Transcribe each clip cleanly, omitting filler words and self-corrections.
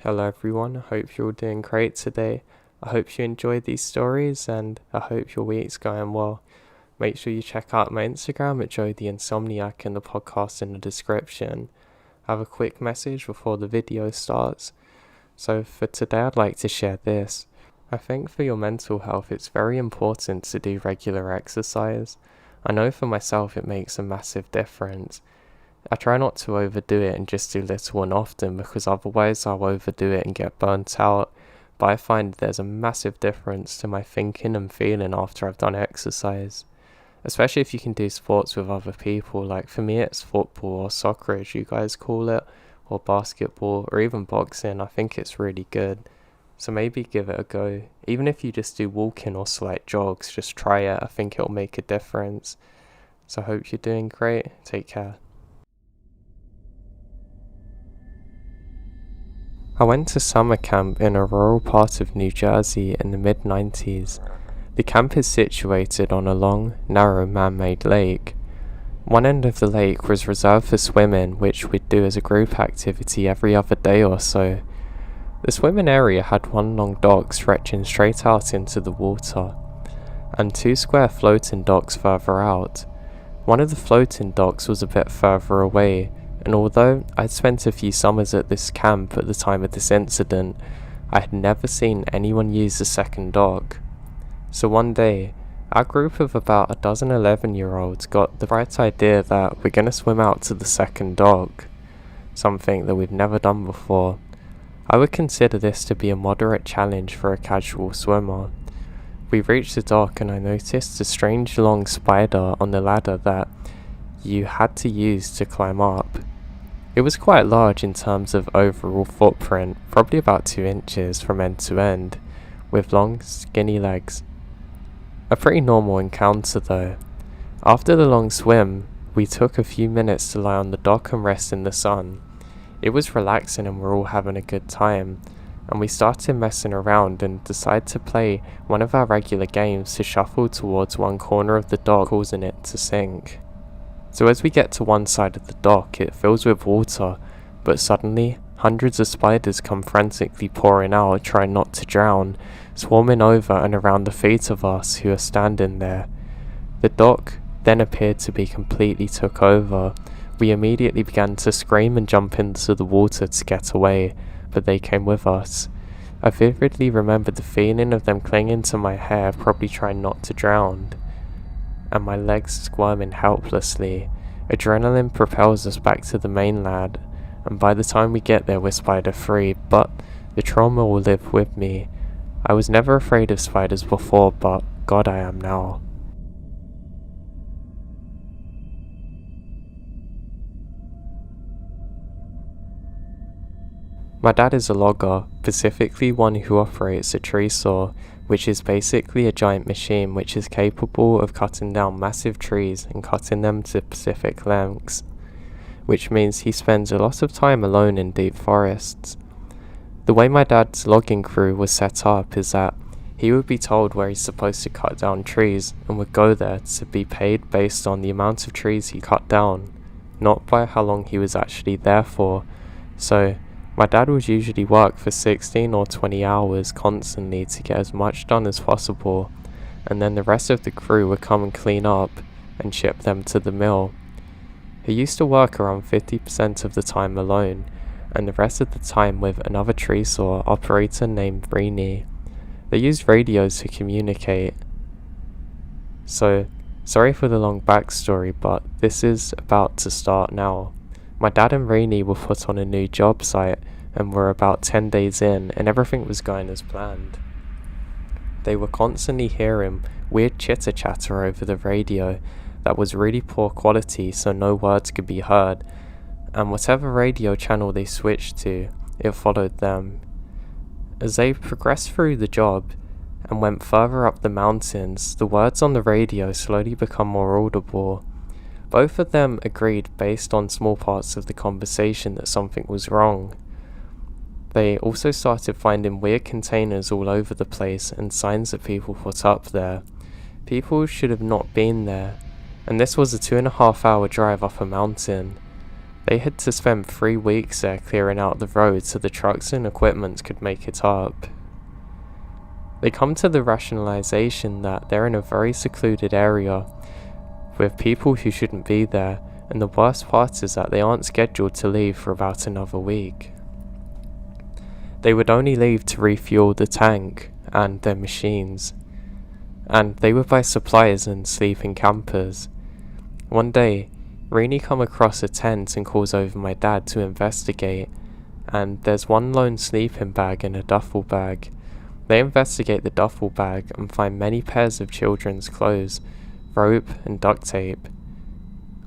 Hello everyone, I hope you're all doing great today. I hope you enjoyed these stories and I hope your week's going well. Make sure you check out my Instagram at Joe the Insomniac and the podcast in the description. I have a quick message before the video starts. So for today I'd like to share this. I think for your mental health it's very important to do regular exercise. I know for myself it makes a massive difference. I try not to overdo it and just do little and often because otherwise I'll overdo it and get burnt out. But I find there's a massive difference to my thinking and feeling after I've done exercise. Especially if you can do sports with other people, like for me it's football or soccer as you guys call it, or basketball or even boxing. I think it's really good. So maybe give it a go. Even if you just do walking or slight jogs, just try it. I think it'll make a difference. So I hope you're doing great. Take care. I went to summer camp in a rural part of New Jersey in the mid-90s. The camp is situated on a long, narrow man-made lake. One end of the lake was reserved for swimming, which we'd do as a group activity every other day or so. The swimming area had one long dock stretching straight out into the water, and two square floating docks further out. One of the floating docks was a bit further away, and although I'd spent a few summers at this camp at the time of this incident, I had never seen anyone use the second dock. So one day, our group of about a dozen 11-year-olds got the bright idea that we're going to swim out to the second dock, something that we've never done before. I would consider this to be a moderate challenge for a casual swimmer. We reached the dock and I noticed a strange long spider on the ladder that you had to use to climb up. It was quite large in terms of overall footprint, probably about 2 inches from end to end, with long, skinny legs. A pretty normal encounter though. After the long swim, we took a few minutes to lie on the dock and rest in the sun. It was relaxing and we're all having a good time, and we started messing around and decided to play one of our regular games to shuffle towards one corner of the dock, causing it to sink. So as we get to one side of the dock, it fills with water, but suddenly hundreds of spiders come frantically pouring out, trying not to drown, swarming over and around the feet of us who are standing there. The dock then appeared to be completely took over. We immediately began to scream and jump into the water to get away, but they came with us. I vividly remember the feeling of them clinging to my hair, probably trying not to drown, and my legs squirming helplessly. Adrenaline propels us back to the mainland, and by the time we get there we're spider free, but the trauma will live with me. I was never afraid of spiders before, but God, I am now. My dad is a logger, specifically one who operates a tree saw, which is basically a giant machine which is capable of cutting down massive trees and cutting them to specific lengths, which means he spends a lot of time alone in deep forests. The way my dad's logging crew was set up is that he would be told where he's supposed to cut down trees and would go there to be paid based on the amount of trees he cut down, not by how long he was actually there for. So my dad would usually work for 16 or 20 hours constantly to get as much done as possible, and then the rest of the crew would come and clean up and ship them to the mill. He used to work around 50% of the time alone, and the rest of the time with another tree saw operator named Rini. They used radios to communicate. So, sorry for the long backstory, but this is about to start now. My dad and Rainey were put on a new job site and were about 10 days in, and everything was going as planned. They were constantly hearing weird chitter chatter over the radio that was really poor quality, so no words could be heard, and whatever radio channel they switched to, it followed them. As they progressed through the job and went further up the mountains, the words on the radio slowly become more audible. Both of them agreed based on small parts of the conversation that something was wrong. They also started finding weird containers all over the place and signs that people put up there. People should have not been there, and this was a 2.5-hour drive up a mountain. They had to spend 3 weeks there clearing out the road so the trucks and equipment could make it up. They come to the rationalization that they're in a very secluded area with people who shouldn't be there, and the worst part is that they aren't scheduled to leave for about another week. They would only leave to refuel the tank and their machines, and they would buy supplies and sleep in campers. One day, Rini come across a tent and calls over my dad to investigate, and there's one lone sleeping bag and a duffel bag. They investigate the duffel bag and find many pairs of children's clothes, rope and duct tape.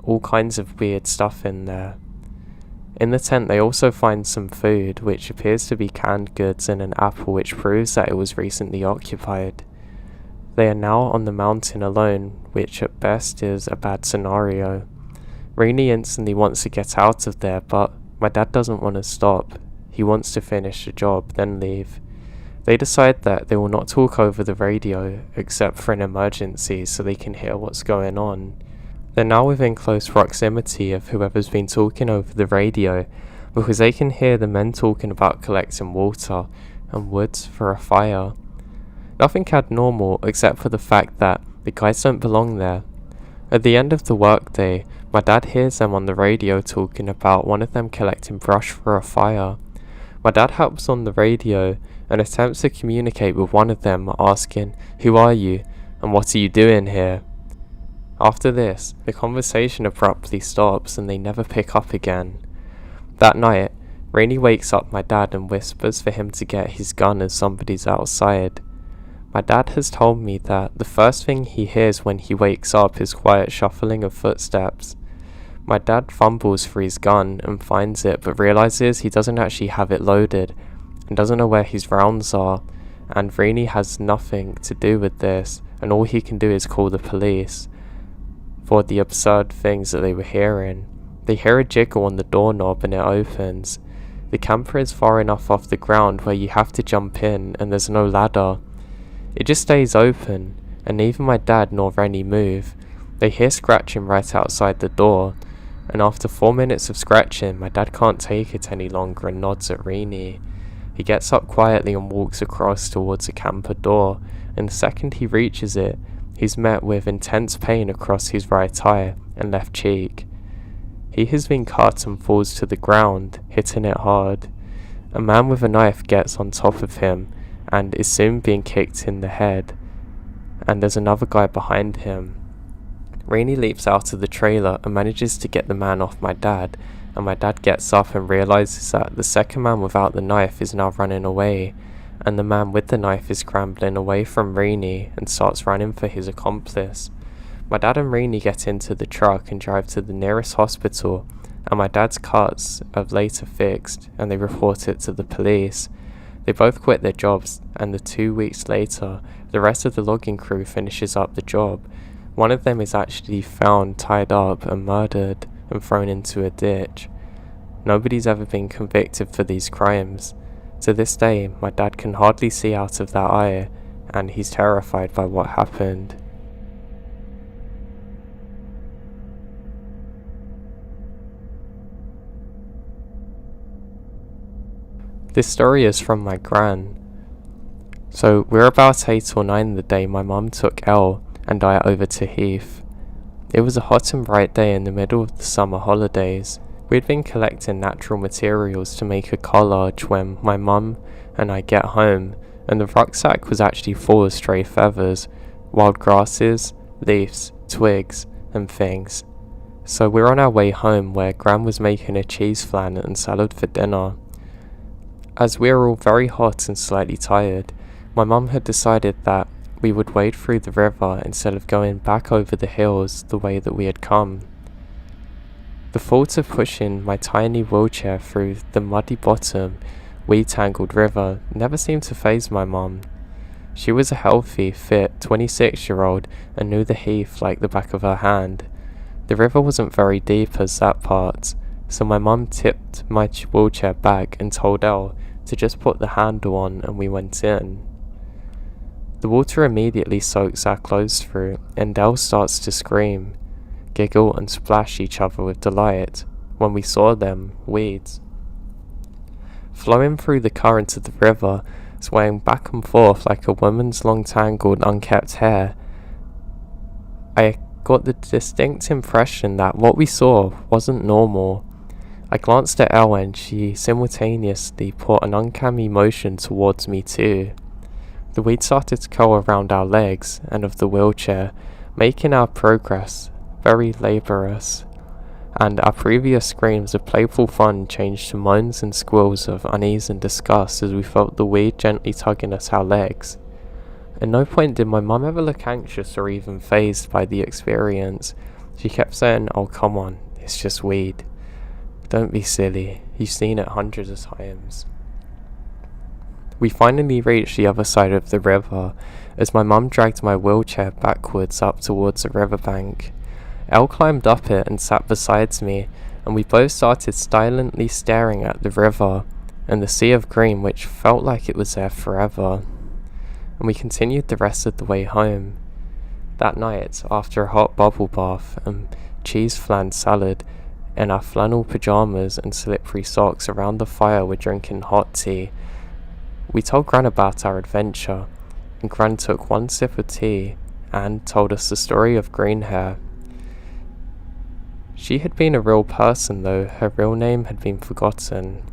All kinds of weird stuff in there. In the tent they also find some food, which appears to be canned goods, and an apple which proves that it was recently occupied. They are now on the mountain alone, which at best is a bad scenario. Rini instantly wants to get out of there, but my dad doesn't want to stop. He wants to finish the job, then leave. They decide that they will not talk over the radio, except for an emergency, so they can hear what's going on. They're now within close proximity of whoever's been talking over the radio, because they can hear the men talking about collecting water and wood for a fire. Nothing abnormal except for the fact that the guys don't belong there. At the end of the workday, my dad hears them on the radio talking about one of them collecting brush for a fire. My dad helps on the radio and attempts to communicate with one of them, asking, "Who are you, and what are you doing here?" After this, the conversation abruptly stops and they never pick up again. That night, Rainey wakes up my dad and whispers for him to get his gun as somebody's outside. My dad has told me that the first thing he hears when he wakes up is quiet shuffling of footsteps. My dad fumbles for his gun and finds it, but realizes he doesn't actually have it loaded and doesn't know where his rounds are, and Rainey has nothing to do with this, and all he can do is call the police for the absurd things that they were hearing. They hear a jiggle on the doorknob and it opens. The camper is far enough off the ground where you have to jump in, and there's no ladder. It just stays open, and neither my dad nor Rennie move. They hear scratching right outside the door, and after 4 minutes of scratching, my dad can't take it any longer and nods at Rennie. He gets up quietly and walks across towards the camper door, and the second he reaches it, he's met with intense pain across his right eye and left cheek. He has been cut and falls to the ground, hitting it hard. A man with a knife gets on top of him and is soon being kicked in the head, and there's another guy behind him. Rainey leaps out of the trailer and manages to get the man off my dad, and my dad gets up and realizes that the second man without the knife is now running away, and the man with the knife is scrambling away from Rainey and starts running for his accomplice. My dad and Rainey get into the truck and drive to the nearest hospital, and my dad's cuts are later fixed and they report it to the police. They both quit their jobs, and 2 weeks later, the rest of the logging crew finishes up the job. One of them is actually found tied up and murdered and thrown into a ditch. Nobody's ever been convicted for these crimes. To this day, my dad can hardly see out of that eye, and he's terrified by what happened. This story is from my gran. So we're about 8 or 9 the day my mum took Elle and I over to Heath. It was a hot and bright day in the middle of the summer holidays. We had been collecting natural materials to make a collage when my mum and I get home, and the rucksack was actually full of stray feathers, wild grasses, leaves, twigs, and things. So we're on our way home where Gran was making a cheese flan and salad for dinner. As we were all very hot and slightly tired, my mum had decided that we would wade through the river instead of going back over the hills the way that we had come. The thought of pushing my tiny wheelchair through the muddy bottom, weed-tangled river never seemed to faze my mum. She was a healthy, fit 26-year-old and knew the Heath like the back of her hand. The river wasn't very deep as that part, so my mum tipped my wheelchair back and told Elle to just put the handle on, and we went in. The water immediately soaks our clothes through, and Elle starts to scream, giggle and splash each other with delight. when we saw them, weeds. Flowing through the current of the river, swaying back and forth like a woman's long tangled unkept hair, I got the distinct impression that what we saw wasn't normal. I glanced at Elle and she simultaneously put an uncanny motion towards me too. The weed started to curl around our legs and of the wheelchair, making our progress very laborious, and our previous screams of playful fun changed to moans and squeals of unease and disgust as we felt the weed gently tugging at our legs. At no point did my mum ever look anxious or even fazed by the experience. She kept saying, "Oh, come on, it's just weed. Don't be silly, you've seen it hundreds of times." We finally reached the other side of the river as my mum dragged my wheelchair backwards up towards the riverbank. Elle climbed up it and sat beside me, and we both started silently staring at the river and the sea of green which felt like it was there forever. And we continued the rest of the way home. That night, after a hot bubble bath and cheese flan salad, in our flannel pyjamas and slippery socks around the fire we're drinking hot tea, we told Gran about our adventure, and Gran took one sip of tea and told us the story of Green Hair. She had been a real person, though her real name had been forgotten.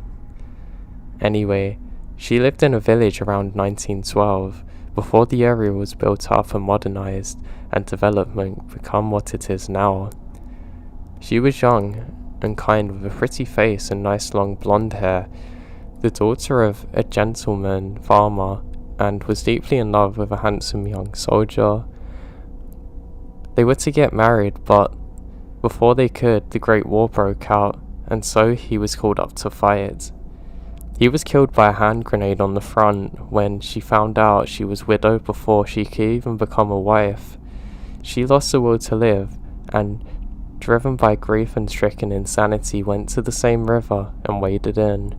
Anyway, she lived in a village around 1912, before the area was built up and modernized, and development become what it is now. She was young and kind, with a pretty face and nice long blonde hair, the daughter of a gentleman farmer, and was deeply in love with a handsome young soldier. They were to get married, but before they could, the Great War broke out, and so he was called up to fight. He was killed by a hand grenade on the front when she found out she was widowed before she could even become a wife. She lost the will to live, and driven by grief and stricken insanity, went to the same river and waded in.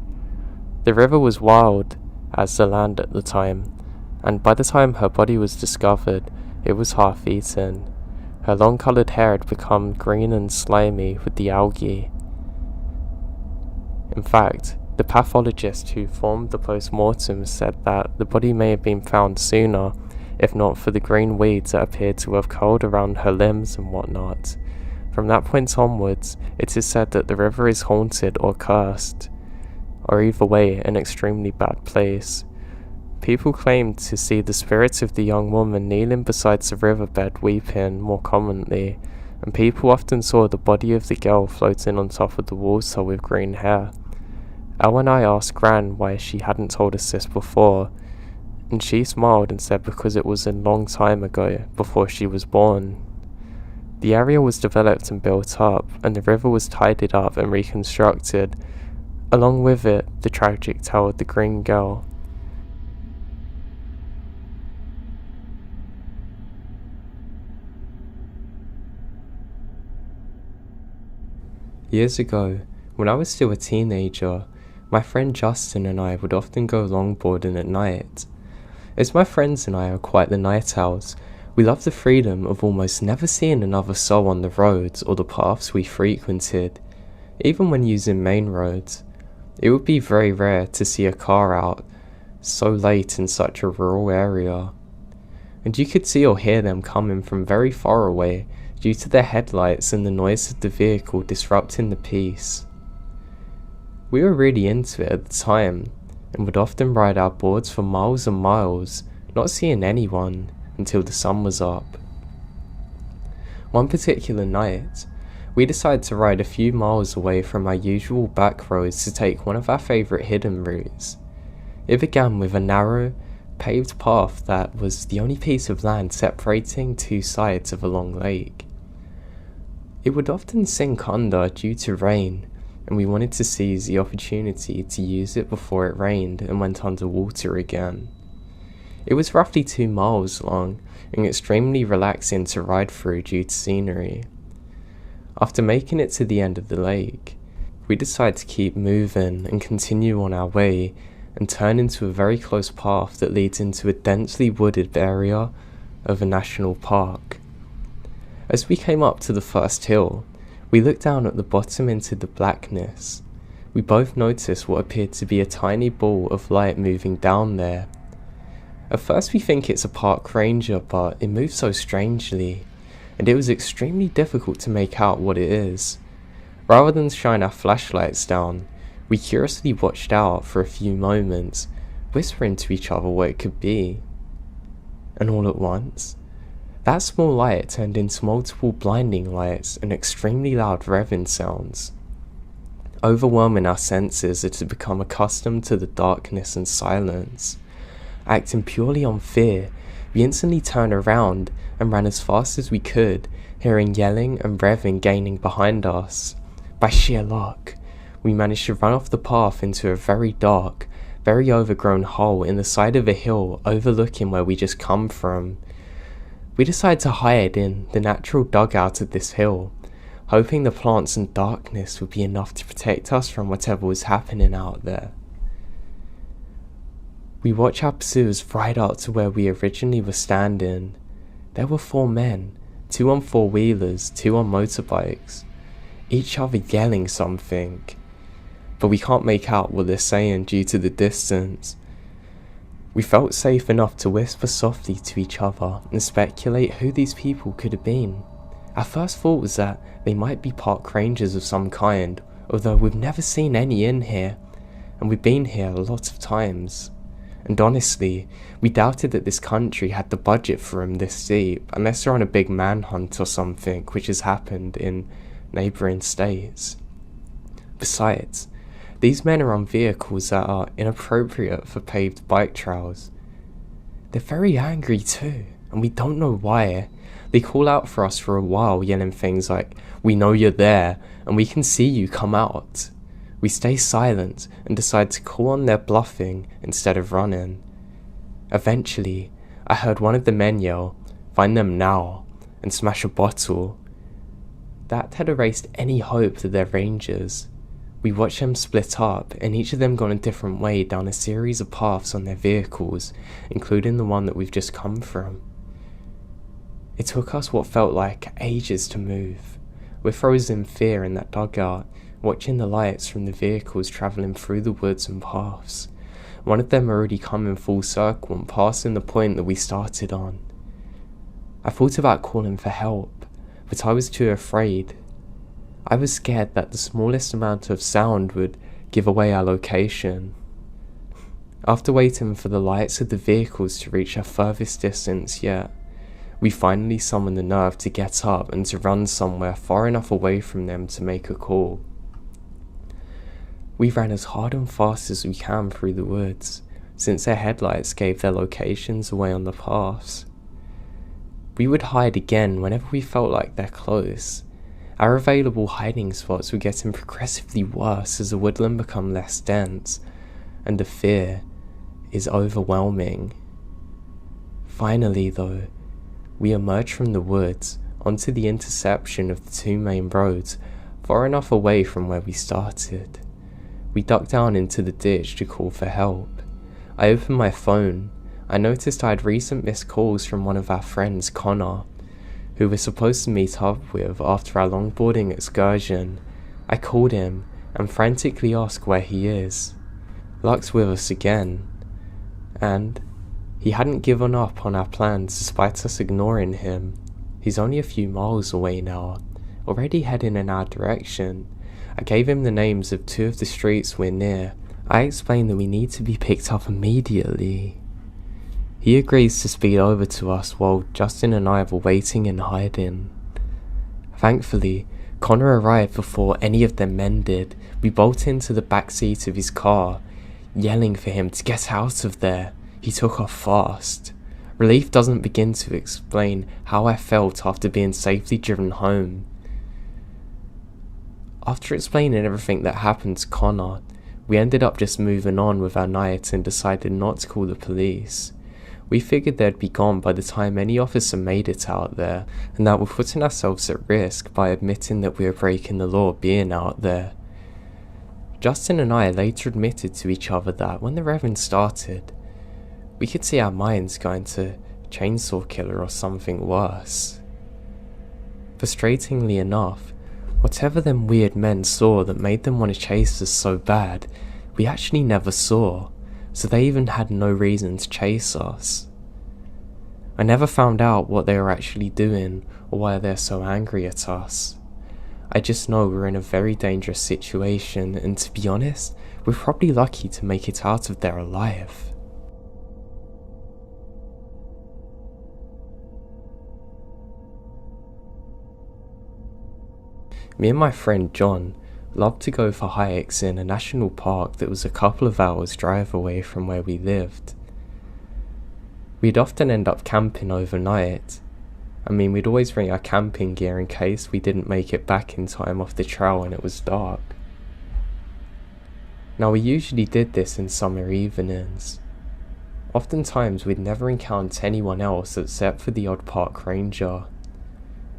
The river was wild as the land at the time, and by the time her body was discovered, it was half eaten. Her long-coloured hair had become green and slimy with the algae. In fact, the pathologist who formed the post-mortem said that the body may have been found sooner, if not for the green weeds that appeared to have curled around her limbs and whatnot. From that point onwards, it is said that the river is haunted or cursed, or either way, an extremely bad place. People claimed to see the spirit of the young woman kneeling beside the riverbed weeping more commonly, and people often saw the body of the girl floating on top of the water with green hair. Elle and I asked Gran why she hadn't told us this before, and she smiled and said because it was a long time ago, before she was born. The area was developed and built up, and the river was tidied up and reconstructed. Along with it, the tragic tale of the green girl. Years ago, when I was still a teenager, my friend Justin and I would often go longboarding at night. As my friends and I are quite the night owls, we love the freedom of almost never seeing another soul on the roads or the paths we frequented. Even when using main roads, it would be very rare to see a car out so late in such a rural area. And you could see or hear them coming from very far away due to their headlights and the noise of the vehicle disrupting the peace. We were really into it at the time, and would often ride our boards for miles and miles, not seeing anyone until the sun was up. One particular night, we decided to ride a few miles away from our usual back roads to take one of our favourite hidden routes. It began with a narrow, paved path that was the only piece of land separating two sides of a long lake. It would often sink under due to rain, and we wanted to seize the opportunity to use it before it rained and went underwater again. It was roughly 2 miles long and extremely relaxing to ride through due to scenery. After making it to the end of the lake, we decided to keep moving and continue on our way and turn into a very close path that leads into a densely wooded area of a national park. As we came up to the first hill, We looked down at the bottom into the blackness. We both noticed what appeared to be a tiny ball of light moving down there. At first we think it's a park ranger, but it moves so strangely, and it was extremely difficult to make out what it is. Rather than shine our flashlights down, we curiously watched out for a few moments, whispering to each other what it could be. And all at once, that small light turned into multiple blinding lights and extremely loud revving sounds. Overwhelming our senses as we become accustomed to the darkness and silence. Acting purely on fear, we instantly turned around and ran as fast as we could, hearing yelling and revving gaining behind us. By sheer luck, we managed to run off the path into a very dark, very overgrown hole in the side of a hill overlooking where we just come from. We decided to hide in the natural dugout of this hill, hoping the plants and darkness would be enough to protect us from whatever was happening out there. We watched our pursuers ride out to where we originally were standing. There were 4 men, 2 on 4-wheelers, 2 on motorbikes, each other yelling something, but we can't make out what they're saying due to the distance. We felt safe enough to whisper softly to each other and speculate who these people could have been. Our first thought was that they might be park rangers of some kind, although we've never seen any in here, and we've been here a lot of times. And honestly, we doubted that this country had the budget for them this deep, unless they're on a big manhunt or something, which has happened in neighbouring states. Besides, these men are on vehicles that are inappropriate for paved bike trails. They're very angry too, and we don't know why. They call out for us for a while, yelling things like, "We know you're there, and we can see you, come out." We stay silent and decide to call on their bluffing instead of running. Eventually, I heard one of the men yell, "Find them now," and smash a bottle. That had erased any hope that they're rangers. We watched them split up, and each of them gone a different way down a series of paths on their vehicles, including the one that we've just come from. It took us what felt like ages to move. We're frozen in fear in that dugout, watching the lights from the vehicles travelling through the woods and paths. One of them already come in full circle and passing the point that we started on. I thought about calling for help, but I was too afraid. I was scared that the smallest amount of sound would give away our location. After waiting for the lights of the vehicles to reach our furthest distance yet, we finally summoned the nerve to get up and to run somewhere far enough away from them to make a call. We ran as hard and fast as we can through the woods, since their headlights gave their locations away on the paths. We would hide again whenever we felt like they're close. Our available hiding spots were getting progressively worse as the woodland became less dense, and the fear is overwhelming. Finally though, we emerged from the woods onto the intersection of the 2 main roads, far enough away from where we started. We ducked down into the ditch to call for help. I opened my phone. I noticed I had recent missed calls from one of our friends, Connor, who we're supposed to meet up with after our longboarding excursion. I called him and frantically asked where he is. Luck's with us again, and he hadn't given up on our plans despite us ignoring him. He's only a few miles away now, already heading in our direction. I gave him the names of 2 of the streets we're near. I explained that we need to be picked up immediately. He agrees to speed over to us while Justin and I were waiting and hiding. Thankfully, Connor arrived before any of them men did. We bolted into the back seat of his car, yelling for him to get out of there. He took off fast. Relief doesn't begin to explain how I felt after being safely driven home. After explaining everything that happened to Connor, we ended up just moving on with our night and decided not to call the police. We figured they'd be gone by the time any officer made it out there, and that we're putting ourselves at risk by admitting that we were breaking the law being out there. Justin and I later admitted to each other that when the Reverend started, we could see our minds going to Chainsaw Killer or something worse. Frustratingly enough, Whatever them weird men saw that made them want to chase us so bad, we actually never saw, so they even had no reason to chase us. I never found out what they were actually doing or why they're so angry at us. I just know we're in a very dangerous situation, and to be honest, we're probably lucky to make it out of there alive. Me and my friend John loved to go for hikes in a national park that was a couple of hours drive away from where we lived. We'd often end up camping overnight. We'd always bring our camping gear in case we didn't make it back in time off the trail and it was dark. Now, we usually did this in summer evenings. Oftentimes we'd never encounter anyone else except for the odd park ranger.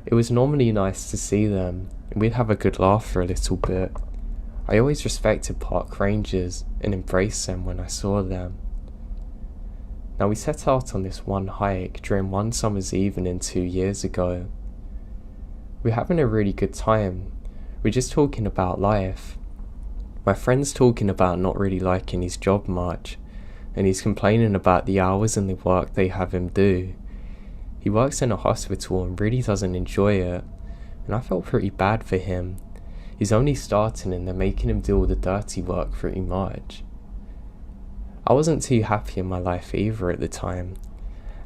It was normally nice to see them, and we'd have a good laugh for a little bit. I always respected park rangers and embraced them when I saw them. Now, we set out on this one hike during one summer's evening 2 years ago. We're having a really good time. We're just talking about life. My friend's talking about not really liking his job much, and he's complaining about the hours and the work they have him do. He works in a hospital and really doesn't enjoy it, and I felt pretty bad for him. He's only starting and they're making him do all the dirty work pretty much. I wasn't too happy in my life either at the time.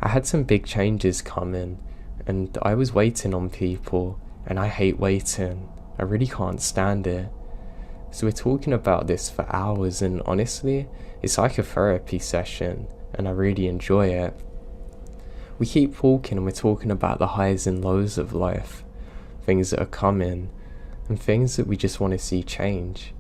I had some big changes coming, and I was waiting on people, and I hate waiting. I really can't stand it. So we're talking about this for hours, and honestly, it's like a therapy session, and I really enjoy it. We keep walking and we're talking about the highs and lows of life, things that are coming, and things that we just want to see change.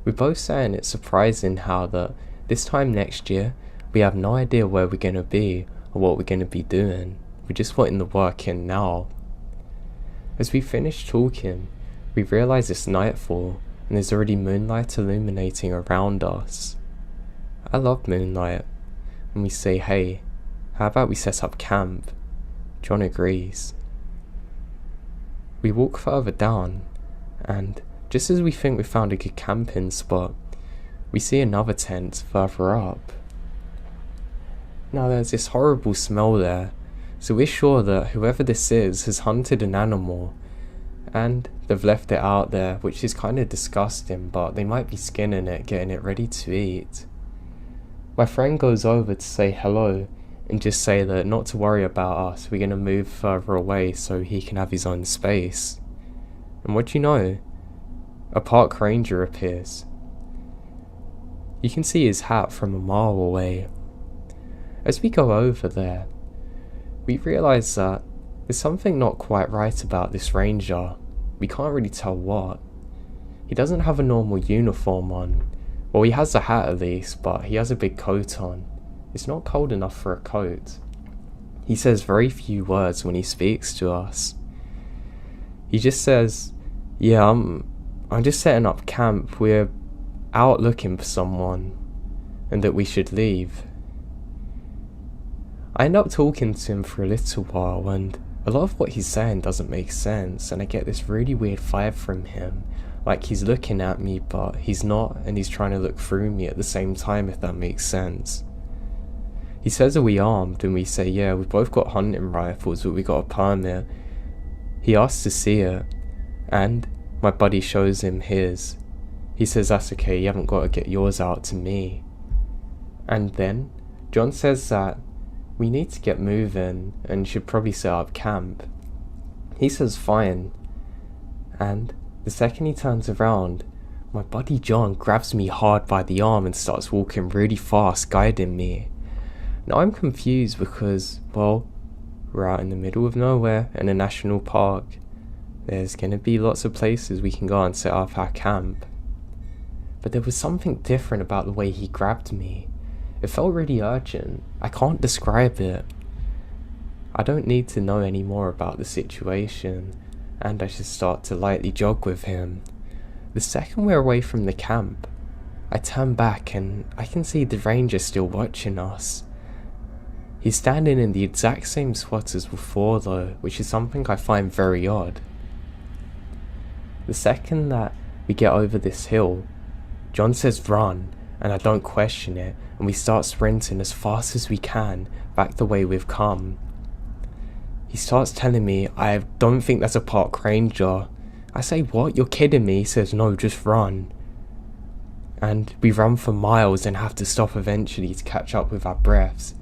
We're both saying it's surprising how that this time next year, we have no idea where we're going to be or what we're going to be doing. We're just putting the work in now. As we finish talking, we realise it's nightfall and there's already moonlight illuminating around us. I love moonlight, and we say, hey, how about we set up camp? John agrees. We walk further down, and just as we think we found a good camping spot, we see another tent further up. Now there's this horrible smell there, so we're sure that whoever this is has hunted an animal, and they've left it out there, which is kind of disgusting, but they might be skinning it, getting it ready to eat. My friend goes over to say hello, and just say that not to worry about us, we're going to move further away so he can have his own space. And what do you know? A park ranger appears. You can see his hat from a mile away. As we go over there, we realise that there's something not quite right about this ranger. We can't really tell what. He doesn't have a normal uniform on. Well, he has a hat at least, but he has a big coat on. It's not cold enough for a coat. He says very few words when he speaks to us. He just says, yeah, I'm just setting up camp. We're out looking for someone, and that we should leave. I end up talking to him for a little while, and a lot of what he's saying doesn't make sense, and I get this really weird vibe from him, like he's looking at me but he's not, and he's trying to look through me at the same time, if that makes sense. He says, are we armed? And we say, yeah, we've both got hunting rifles, but we got a permit. He asks to see it, and my buddy shows him his. He says, that's okay, you haven't got to get yours out to me. And then John says that we need to get moving and should probably set up camp. He says fine, and the second he turns around, my buddy John grabs me hard by the arm and starts walking really fast, guiding me. Now I'm confused because, well, we're out in the middle of nowhere in a national park. There's going to be lots of places we can go and set up our camp. But there was something different about the way he grabbed me. It felt really urgent. I can't describe it. I don't need to know any more about the situation, and I should start to lightly jog with him. The second we're away from the camp, I turn back and I can see the ranger still watching us. He's standing in the exact same spot as before though, which is something I find very odd. The second that we get over this hill, John says run, and I don't question it, and we start sprinting as fast as we can back the way we've come. He starts telling me, I don't think that's a park ranger. I say, what? You're kidding me? He says, no, just run. And we run for miles and have to stop eventually to catch up with our breaths.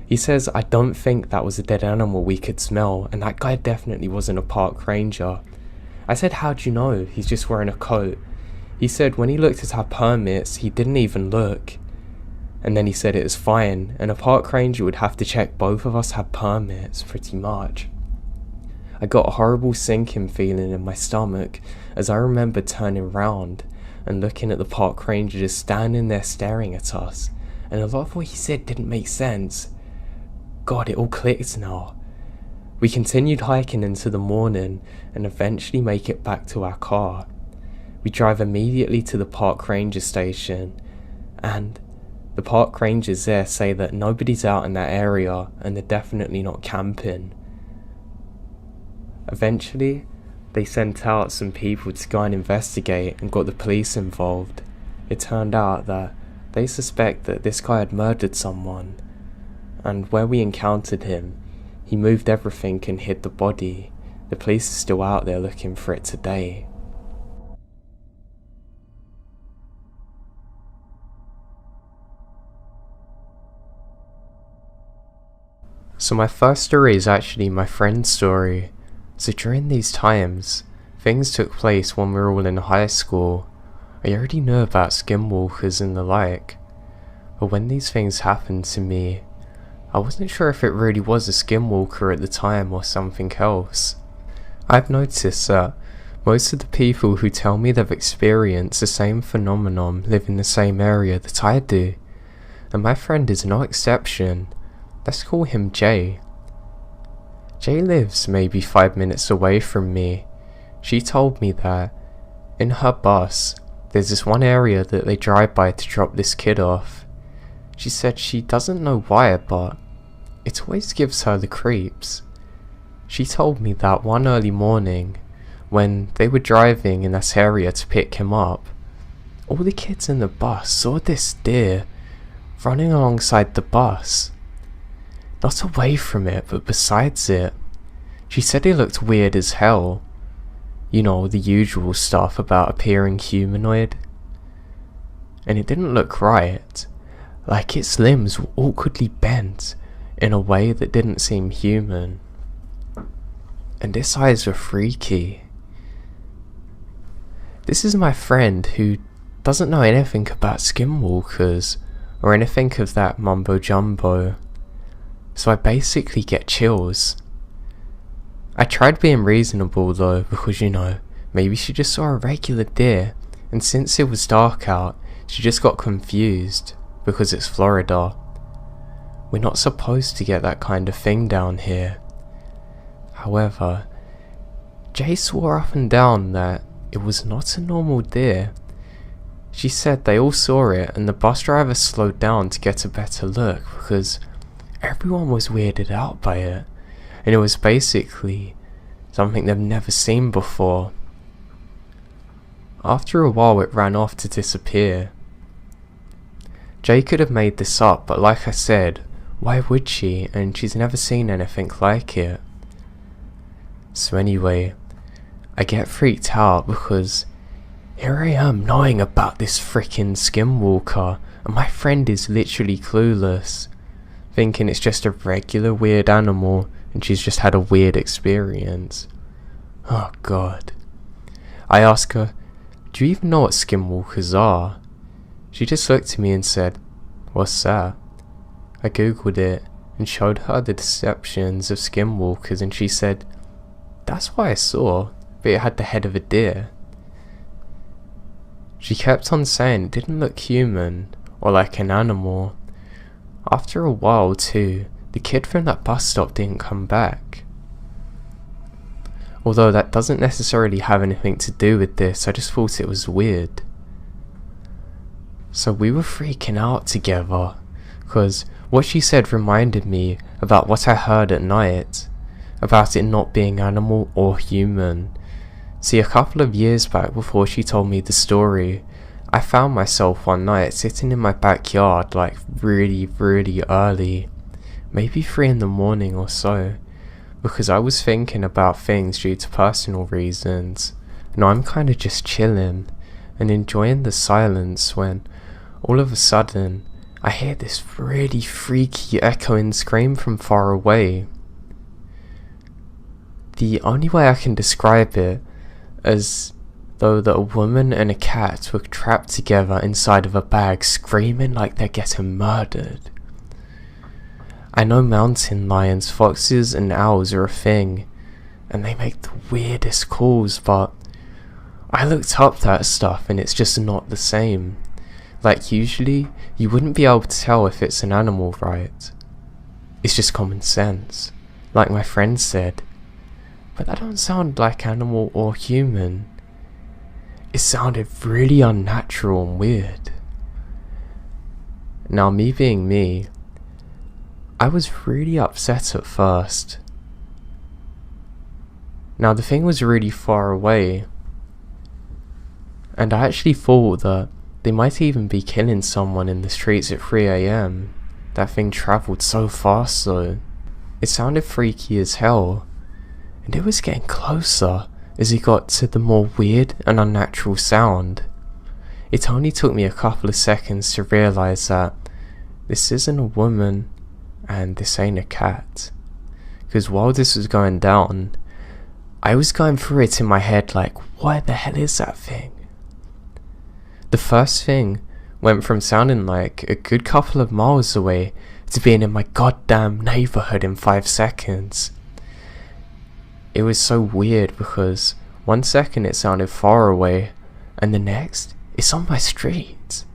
He says, I don't think that was a dead animal we could smell, and that guy definitely wasn't a park ranger. I said, how'd you know? He's just wearing a coat. He said when he looked at our permits, he didn't even look. And then he said it was fine, and a park ranger would have to check both of us had permits, pretty much. I got a horrible sinking feeling in my stomach as I remember turning round and looking at the park ranger just standing there staring at us, and a lot of what he said didn't make sense. God, it all clicked now. We continued hiking into the morning and eventually make it back to our car. We drive immediately to the park ranger station, and the park rangers there say that nobody's out in that area and they're definitely not camping. Eventually, they sent out some people to go and investigate and got the police involved. It turned out that they suspect that this guy had murdered someone, and where we encountered him, he moved everything and hid the body. The police are still out there looking for it today. So my first story is actually my friend's story. So during these times, things took place when we were all in high school. I already knew about skinwalkers and the like, but when these things happened to me, I wasn't sure if it really was a skinwalker at the time or something else. I've noticed that most of the people who tell me they've experienced the same phenomenon live in the same area that I do, and my friend is no exception. Let's call him Jay. Jay lives maybe 5 minutes away from me. She told me that in her bus, there's this one area that they drive by to drop this kid off. She said she doesn't know why, but it always gives her the creeps. She told me that one early morning, when they were driving in that area to pick him up, all the kids in the bus saw this deer running alongside the bus. Not away from it, but besides it. She said it looked weird as hell. You know, the usual stuff about appearing humanoid. And it didn't look right. Like its limbs were awkwardly bent in a way that didn't seem human. And its eyes were freaky. This is my friend who doesn't know anything about skinwalkers or anything of that mumbo jumbo. So I basically get chills. I tried being reasonable though, because you know, maybe she just saw a regular deer, and since it was dark out, she just got confused, because it's Florida. We're not supposed to get that kind of thing down here. However, Jay swore up and down that it was not a normal deer. She said they all saw it and the bus driver slowed down to get a better look because everyone was weirded out by it, and it was basically something they've never seen before. After a while it ran off to disappear. Jay could have made this up, but like I said, why would she, and she's never seen anything like it. So anyway, I get freaked out because here I am knowing about this frickin' skinwalker, and my friend is literally clueless, thinking it's just a regular weird animal and she's just had a weird experience. Oh god. I ask her, do you even know what skinwalkers are? She just looked at me and said, what's that? I googled it and showed her the deceptions of skinwalkers, and she said, that's what I saw, but it had the head of a deer. She kept on saying it didn't look human or like an animal. After a while too, the kid from that bus stop didn't come back. Although that doesn't necessarily have anything to do with this, I just thought it was weird. So we were freaking out together, because what she said reminded me about what I heard at night, about it not being animal or human. See, a couple of years back, before she told me the story, I found myself one night sitting in my backyard like really early, maybe 3 in the morning or so, because I was thinking about things due to personal reasons. Now I'm kinda just chilling and enjoying the silence when all of a sudden I hear this really freaky echoing scream from far away. The only way I can describe it as though that a woman and a cat were trapped together inside of a bag, screaming like they're getting murdered. I know mountain lions, foxes and owls are a thing, and they make the weirdest calls, but I looked up that stuff and it's just not the same. Like, usually you wouldn't be able to tell if it's an animal, right? It's just common sense, like my friend said. But that don't sound like animal or human. It sounded really unnatural and weird. Now, me being me, I was really upset at first. Now, the thing was really far away, and I actually thought that they might even be killing someone in the streets at 3 AM. That thing travelled so fast though. It sounded freaky as hell, and it was getting closer as it got to the more weird and unnatural sound. It only took me a couple of seconds to realise that this isn't a woman and this ain't a cat. Because while this was going down, I was going through it in my head like, what the hell is that thing? The first thing went from sounding like a good couple of miles away to being in my goddamn neighbourhood in 5 seconds. It was so weird because 1 second it sounded far away and the next it's on my street.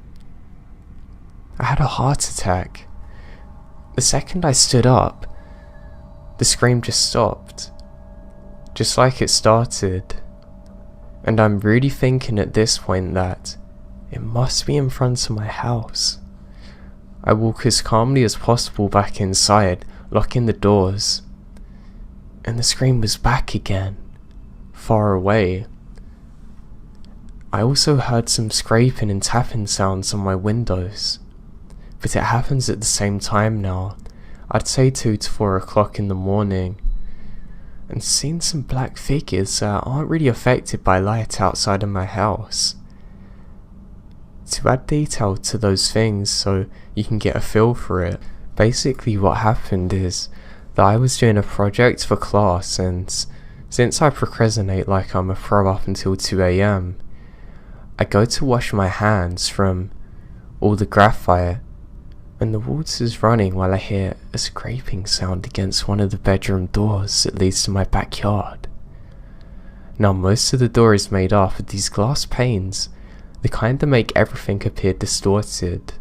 I had a heart attack. The second I stood up, the scream just stopped, just like it started. And I'm really thinking at this point that it must be in front of my house. I walk as calmly as possible back inside, locking the doors. And the scream was back again, far away. I also heard some scraping and tapping sounds on my windows, but it happens at the same time now. I'd say 2 to 4 o'clock in the morning, and seen some black figures that aren't really affected by light outside of my house. To add detail to those things so you can get a feel for it, basically what happened is that I was doing a project for class, and since I procrastinate like I'm a pro up until 2 AM, I go to wash my hands from all the graphite, and the water's running while I hear a scraping sound against one of the bedroom doors that leads to my backyard. Now, most of the door is made up of these glass panes, the kind that make everything appear distorted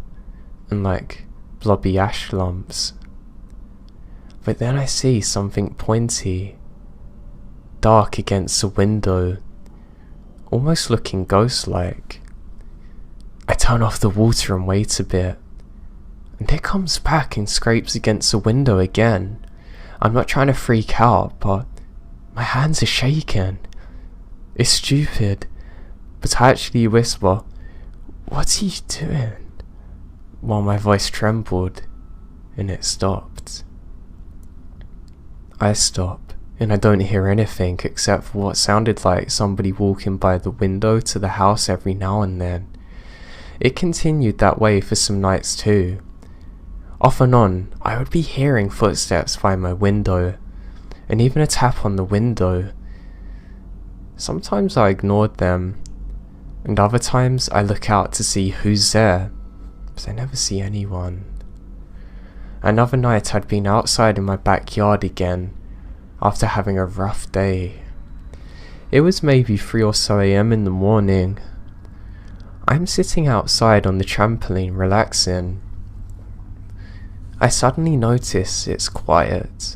and like blobby ash lumps. But then I see something pointy, dark against the window, almost looking ghost-like. I turn off the water and wait a bit, and it comes back and scrapes against the window again. I'm not trying to freak out, but my hands are shaking. It's stupid, but I actually whisper, "What are you doing?" while my voice trembled, and it stopped. I stop, and I don't hear anything except for what sounded like somebody walking by the window to the house every now and then. It continued that way for some nights too. Off and on, I would be hearing footsteps by my window, and even a tap on the window. Sometimes I ignored them, and other times I look out to see who's there, but I never see anyone. Another night I'd been outside in my backyard again, after having a rough day. It was maybe 3 or so AM in the morning. I'm sitting outside on the trampoline relaxing. I suddenly notice it's quiet,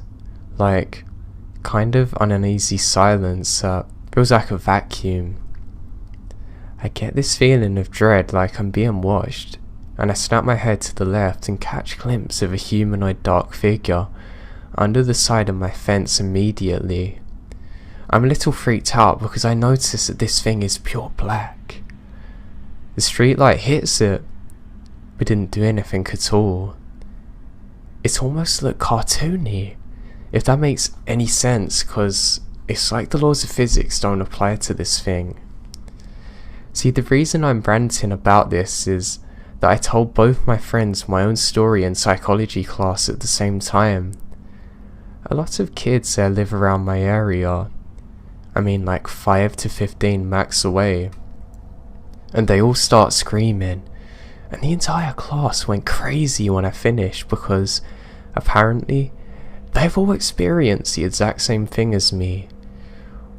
like kind of an uneasy silence that feels like a vacuum. I get this feeling of dread like I'm being watched, and I snap my head to the left and catch a glimpse of a humanoid dark figure under the side of my fence immediately. I'm a little freaked out because I notice that this thing is pure black. The streetlight hits it, but didn't do anything at all. It almost looked cartoony, if that makes any sense, because it's like the laws of physics don't apply to this thing. See, the reason I'm ranting about this is that I told both my friends my own story in psychology class at the same time. A lot of kids there live around my area. I mean like 5 to 15 max away. And they all start screaming. And the entire class went crazy when I finished because apparently they've all experienced the exact same thing as me.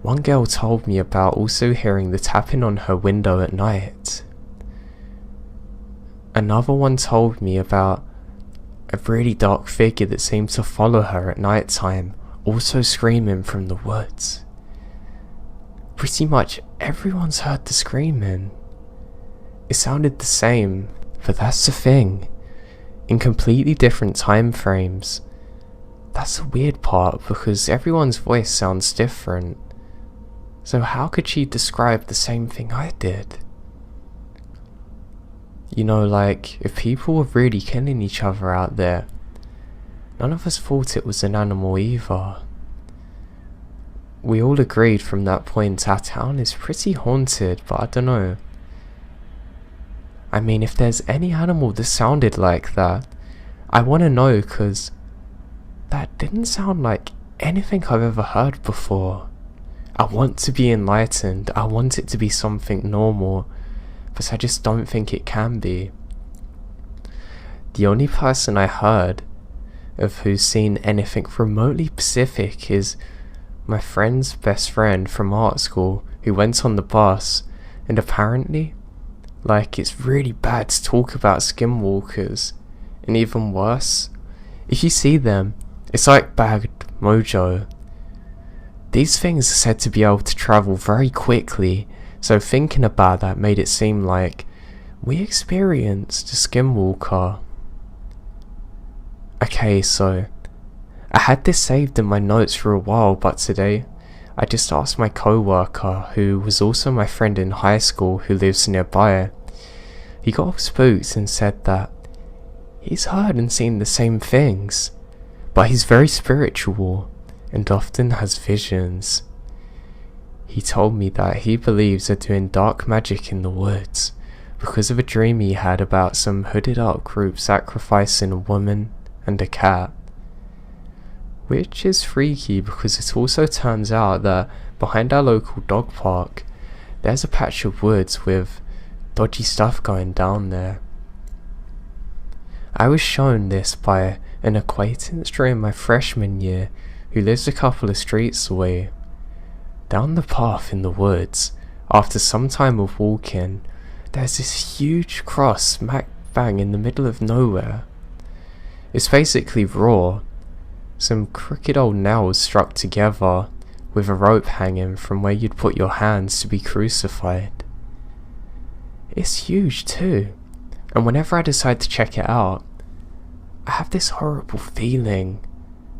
One girl told me about also hearing the tapping on her window at night. Another one told me about a really dark figure that seemed to follow her at night time, also screaming from the woods. Pretty much everyone's heard the screaming. It sounded the same, but that's the thing. In completely different time frames. That's the weird part because everyone's voice sounds different. So how could she describe the same thing I did? You know, like, if people were really killing each other out there, none of us thought it was an animal either. We all agreed from that point our town is pretty haunted, but I don't know. I mean, if there's any animal that sounded like that, I want to know, because that didn't sound like anything I've ever heard before. I want to be enlightened, I want it to be something normal, but I just don't think it can be. The only person I heard of who's seen anything remotely specific is my friend's best friend from art school who went on the bus, and apparently, like, it's really bad to talk about skinwalkers, and even worse, if you see them, it's like bad mojo. These things are said to be able to travel very quickly, so thinking about that made it seem like we experienced a skinwalker. Okay, so I had this saved in my notes for a while, but today I just asked my co-worker, who was also my friend in high school who lives nearby. He got all spooked and said that he's heard and seen the same things, but he's very spiritual and often has visions. He told me that he believes they're doing dark magic in the woods because of a dream he had about some hooded up group sacrificing a woman and a cat. Which is freaky because it also turns out that behind our local dog park there's a patch of woods with dodgy stuff going down there. I was shown this by an acquaintance during my freshman year who lives a couple of streets away. Down the path in the woods, after some time of walking, there's this huge cross smack bang in the middle of nowhere. It's basically raw, some crooked old nails struck together with a rope hanging from where you'd put your hands to be crucified. It's huge too, and whenever I decide to check it out, I have this horrible feeling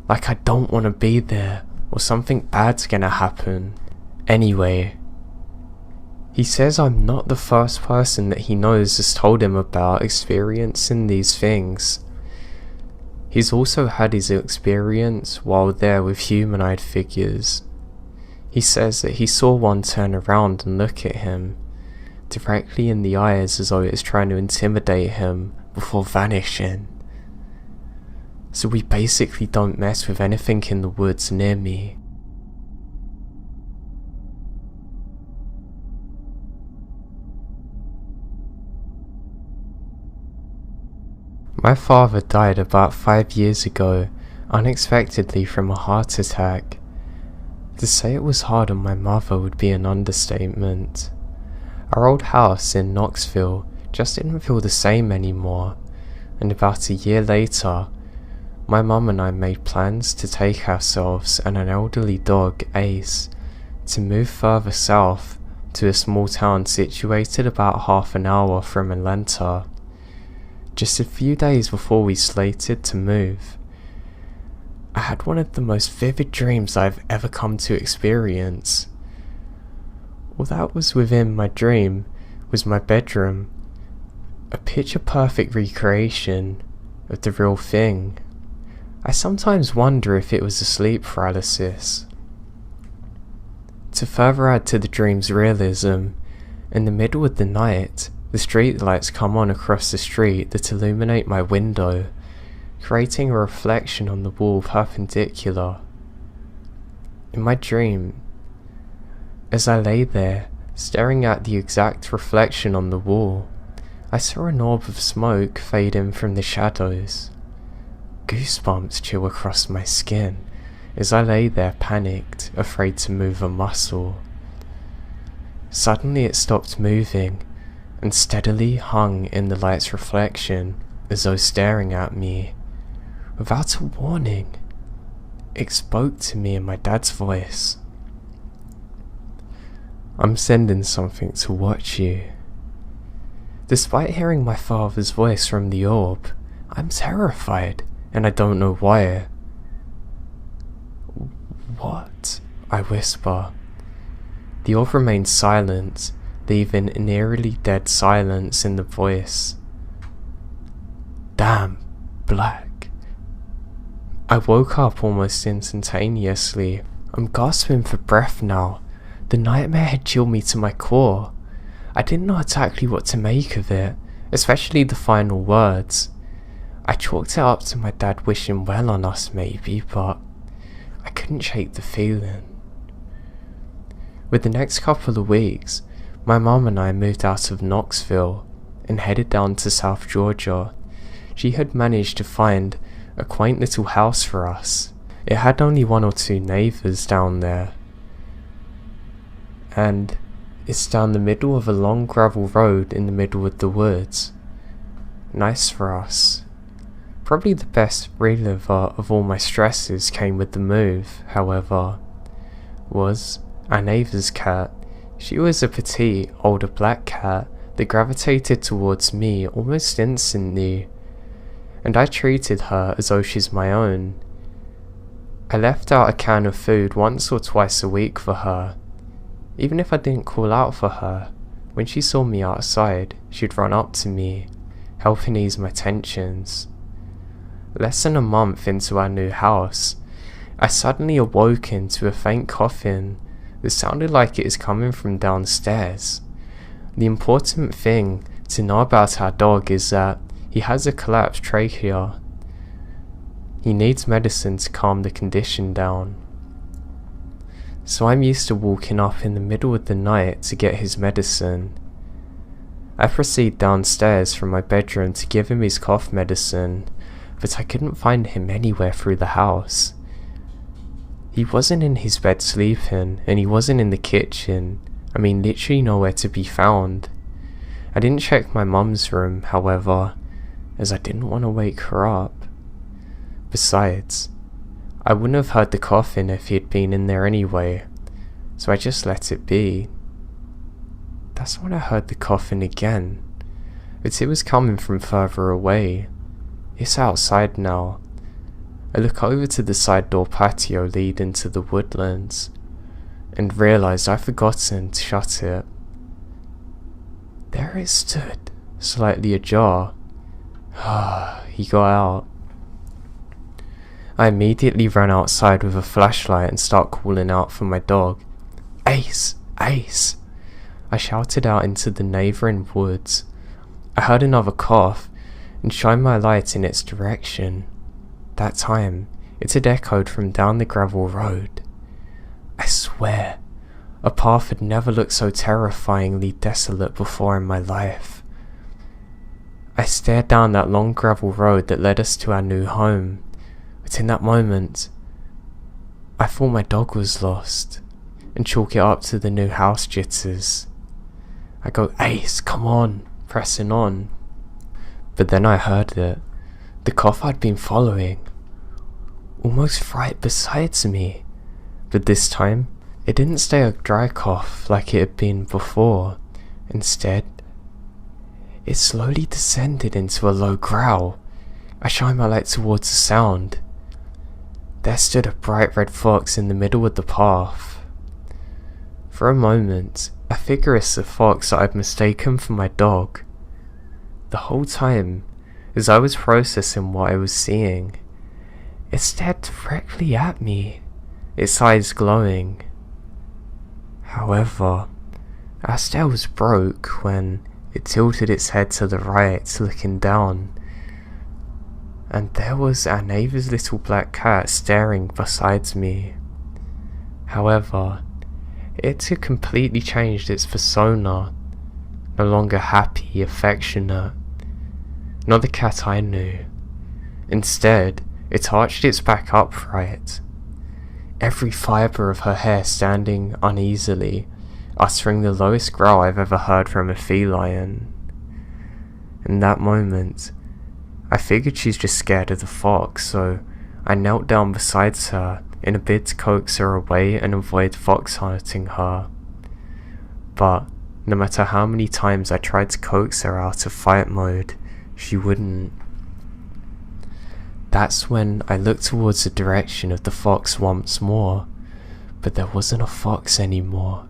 like I don't want to be there or something bad's gonna happen. Anyway, he says I'm not the first person that he knows has told him about experiencing these things. He's also had his experience while there with humanoid figures. He says that he saw one turn around and look at him, directly in the eyes as though it's trying to intimidate him before vanishing. So we basically don't mess with anything in the woods near me. My father died about 5 years ago, unexpectedly from a heart attack. To say it was hard on my mother would be an understatement. Our old house in Knoxville just didn't feel the same anymore, and about a year later, my mum and I made plans to take ourselves and an elderly dog, Ace, to move further south to a small town situated about half an hour from Atlanta. Just a few days before we slated to move, I had one of the most vivid dreams I've ever come to experience. All that was within my dream was my bedroom, a picture-perfect recreation of the real thing. I sometimes wonder if it was a sleep paralysis. To further add to the dream's realism, in the middle of the night, the street lights come on across the street that illuminate my window, creating a reflection on the wall perpendicular. In my dream, as I lay there, staring at the exact reflection on the wall, I saw an orb of smoke fade in from the shadows. Goosebumps chill across my skin as I lay there panicked, afraid to move a muscle. Suddenly it stopped moving and steadily hung in the light's reflection as though staring at me. Without a warning, it spoke to me in my dad's voice. "I'm sending something to watch you." Despite hearing my father's voice from the orb, I'm terrified, and I don't know why. "What?" I whisper. The orb remains silent, leaving an eerily dead silence in the voice. "Damn, black." I woke up almost instantaneously. I'm gasping for breath now. The nightmare had chilled me to my core. I didn't know exactly what to make of it, especially the final words. I chalked it up to my dad wishing well on us maybe, but I couldn't shake the feeling. With the next couple of weeks, my mum and I moved out of Knoxville and headed down to South Georgia. She had managed to find a quaint little house for us. It had only 1 or 2 neighbours down there, and it's down the middle of a long gravel road in the middle of the woods. Nice for us. Probably the best reliever of all my stresses came with the move, however, was our neighbour's cat. She was a petite, older black cat that gravitated towards me almost instantly, and I treated her as though she's my own. I left out a can of food once or twice a week for her. Even if I didn't call out for her, when she saw me outside, she'd run up to me, helping ease my tensions. Less than a month into our new house, I suddenly awoken to a faint coughing that sounded like it is coming from downstairs. The important thing to know about our dog is that he has a collapsed trachea. He needs medicine to calm the condition down. So I'm used to walking up in the middle of the night to get his medicine. I proceed downstairs from my bedroom to give him his cough medicine, but I couldn't find him anywhere through the house. He wasn't in his bed sleeping, and he wasn't in the kitchen. I mean, literally nowhere to be found. I didn't check my mum's room, however, as I didn't want to wake her up. Besides, I wouldn't have heard the coughing if he had been in there anyway, so I just let it be. That's when I heard the coughing again, but it was coming from further away. It's outside now. I look over to the side door patio leading to the woodlands, and realised I'd forgotten to shut it. There it stood, slightly ajar. He got out. I immediately ran outside with a flashlight and started calling out for my dog. "Ace! Ace!" I shouted out into the neighbouring woods. I heard another cough and shined my light in its direction. That time, it had echoed from down the gravel road. I swear, a path had never looked so terrifyingly desolate before in my life. I stared down that long gravel road that led us to our new home, but in that moment, I thought my dog was lost, and chalk it up to the new house jitters. I go, "Ace, come on," pressing on. But then I heard it, the cough I'd been following, almost right beside me, but this time, it didn't stay a dry cough like it had been before. Instead, it slowly descended into a low growl. I shined my light towards the sound. there stood a bright red fox in the middle of the path. For a moment, I figure it's the fox that I'd mistaken for my dog. The whole time, as I was processing what I was seeing, it stared directly at me, its eyes glowing. However, our stare was broke when it tilted its head to the right, looking down, and there was our neighbour's little black cat staring beside me. However, it had completely changed its persona, no longer happy, affectionate, not the cat I knew. Instead, it arched its back upright, every fibre of her hair standing uneasily, uttering the lowest growl I've ever heard from a feline. In that moment, I figured she's just scared of the fox, so I knelt down beside her in a bid to coax her away and avoid fox hunting her. But no matter how many times I tried to coax her out of fight mode, she wouldn't. That's when I looked towards the direction of the fox once more, but there wasn't a fox anymore.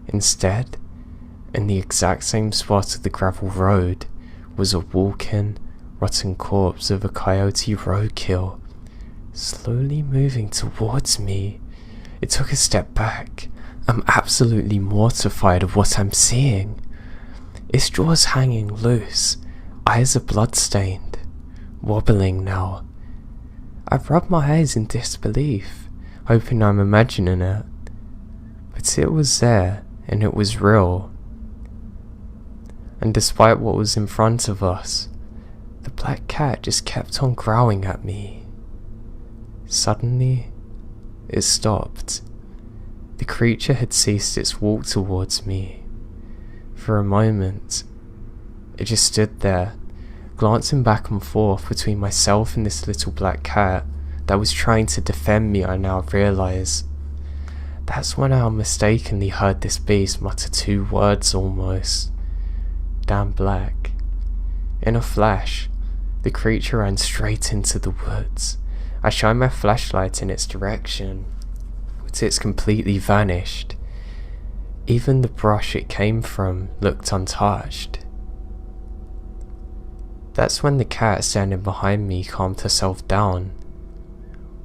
Instead, in the exact same spot of the gravel road, was a walking, rotten corpse of a coyote roadkill, slowly moving towards me. It took a step back. I'm absolutely mortified of what I'm seeing. Its jaws hanging loose, eyes are blood-stained, wobbling now. I rub my eyes in disbelief, hoping I'm imagining it. But it was there, and it was real. And despite what was in front of us, the black cat just kept on growling at me. Suddenly, it stopped. The creature had ceased its walk towards me. For a moment, it just stood there, glancing back and forth between myself and this little black cat that was trying to defend me, I now realise. That's when I mistakenly heard this beast mutter two words almost. Damn black. In a flash, the creature ran straight into the woods. I shined my flashlight in its direction, but it's completely vanished. Even the brush it came from looked untouched. That's when the cat standing behind me calmed herself down.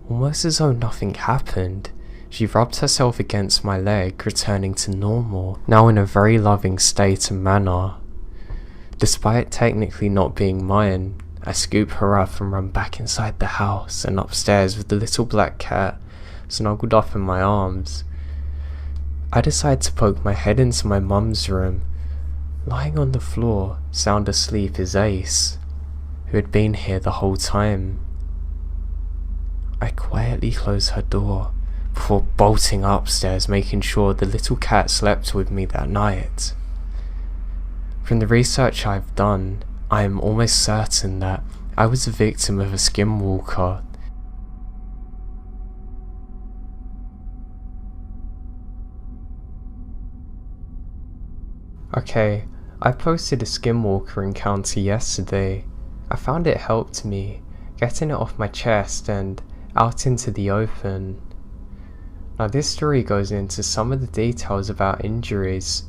Almost as though nothing happened, she rubbed herself against my leg, returning to normal, now in a very loving state and manner. Despite technically not being mine, I scoop her up and run back inside the house and upstairs with the little black cat snuggled up in my arms. I decide to poke my head into my mum's room. Lying on the floor, sound asleep, is Ace, who had been here the whole time. I quietly close her door before bolting upstairs, making sure the little cat slept with me that night. From the research I've done, I am almost certain that I was a victim of a skinwalker. Okay, I posted a skinwalker encounter yesterday. I found it helped me, getting it off my chest and out into the open. Now this story goes into some of the details about injuries.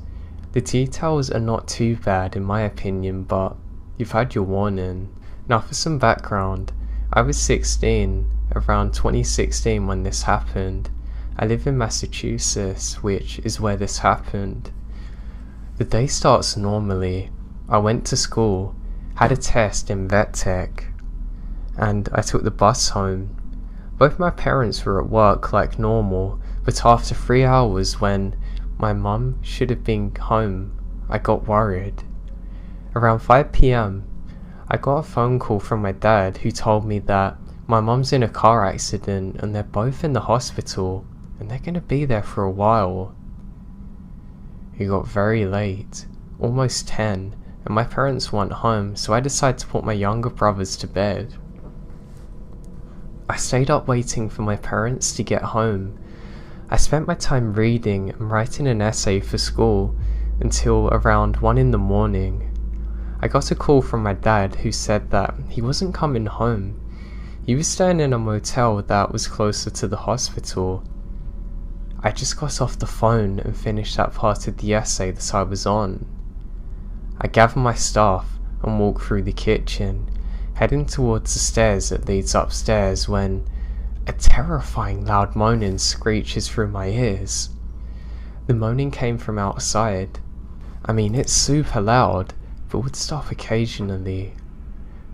The details are not too bad in my opinion, but you've had your warning. Now for some background, I was 16, around 2016 when this happened. I live in Massachusetts, which is where this happened. The day starts normally. I went to school, had a test in vet tech, and I took the bus home. Both my parents were at work like normal, but after 3 hours when my mum should have been home, I got worried. Around 5 PM, I got a phone call from my dad who told me that my mum's in a car accident and they're both in the hospital and they're gonna be there for a while. It got very late, almost 10, and my parents weren't home, so I decided to put my younger brothers to bed. I stayed up waiting for my parents to get home. I spent my time reading and writing an essay for school until around 1 in the morning. I got a call from my dad who said that he wasn't coming home. He was staying in a motel that was closer to the hospital. I just got off the phone and finished that part of the essay that I was on. I gathered my stuff and walked through the kitchen, heading towards the stairs that leads upstairs when a terrifying loud moaning screeches through my ears. The moaning came from outside. I mean, it's super loud, but would stop occasionally.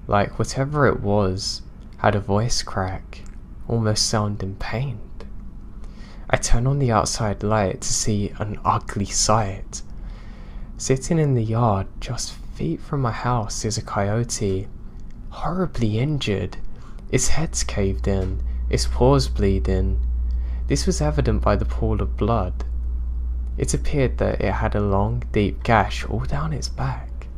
Like whatever it was had a voice crack, almost sounding pained. I turned on the outside light to see an ugly sight. Sitting in the yard just feet from my house is a coyote, horribly injured. Its head's caved in, its paws bleeding. This was evident by the pool of blood. It appeared that it had a long, deep gash all down its back.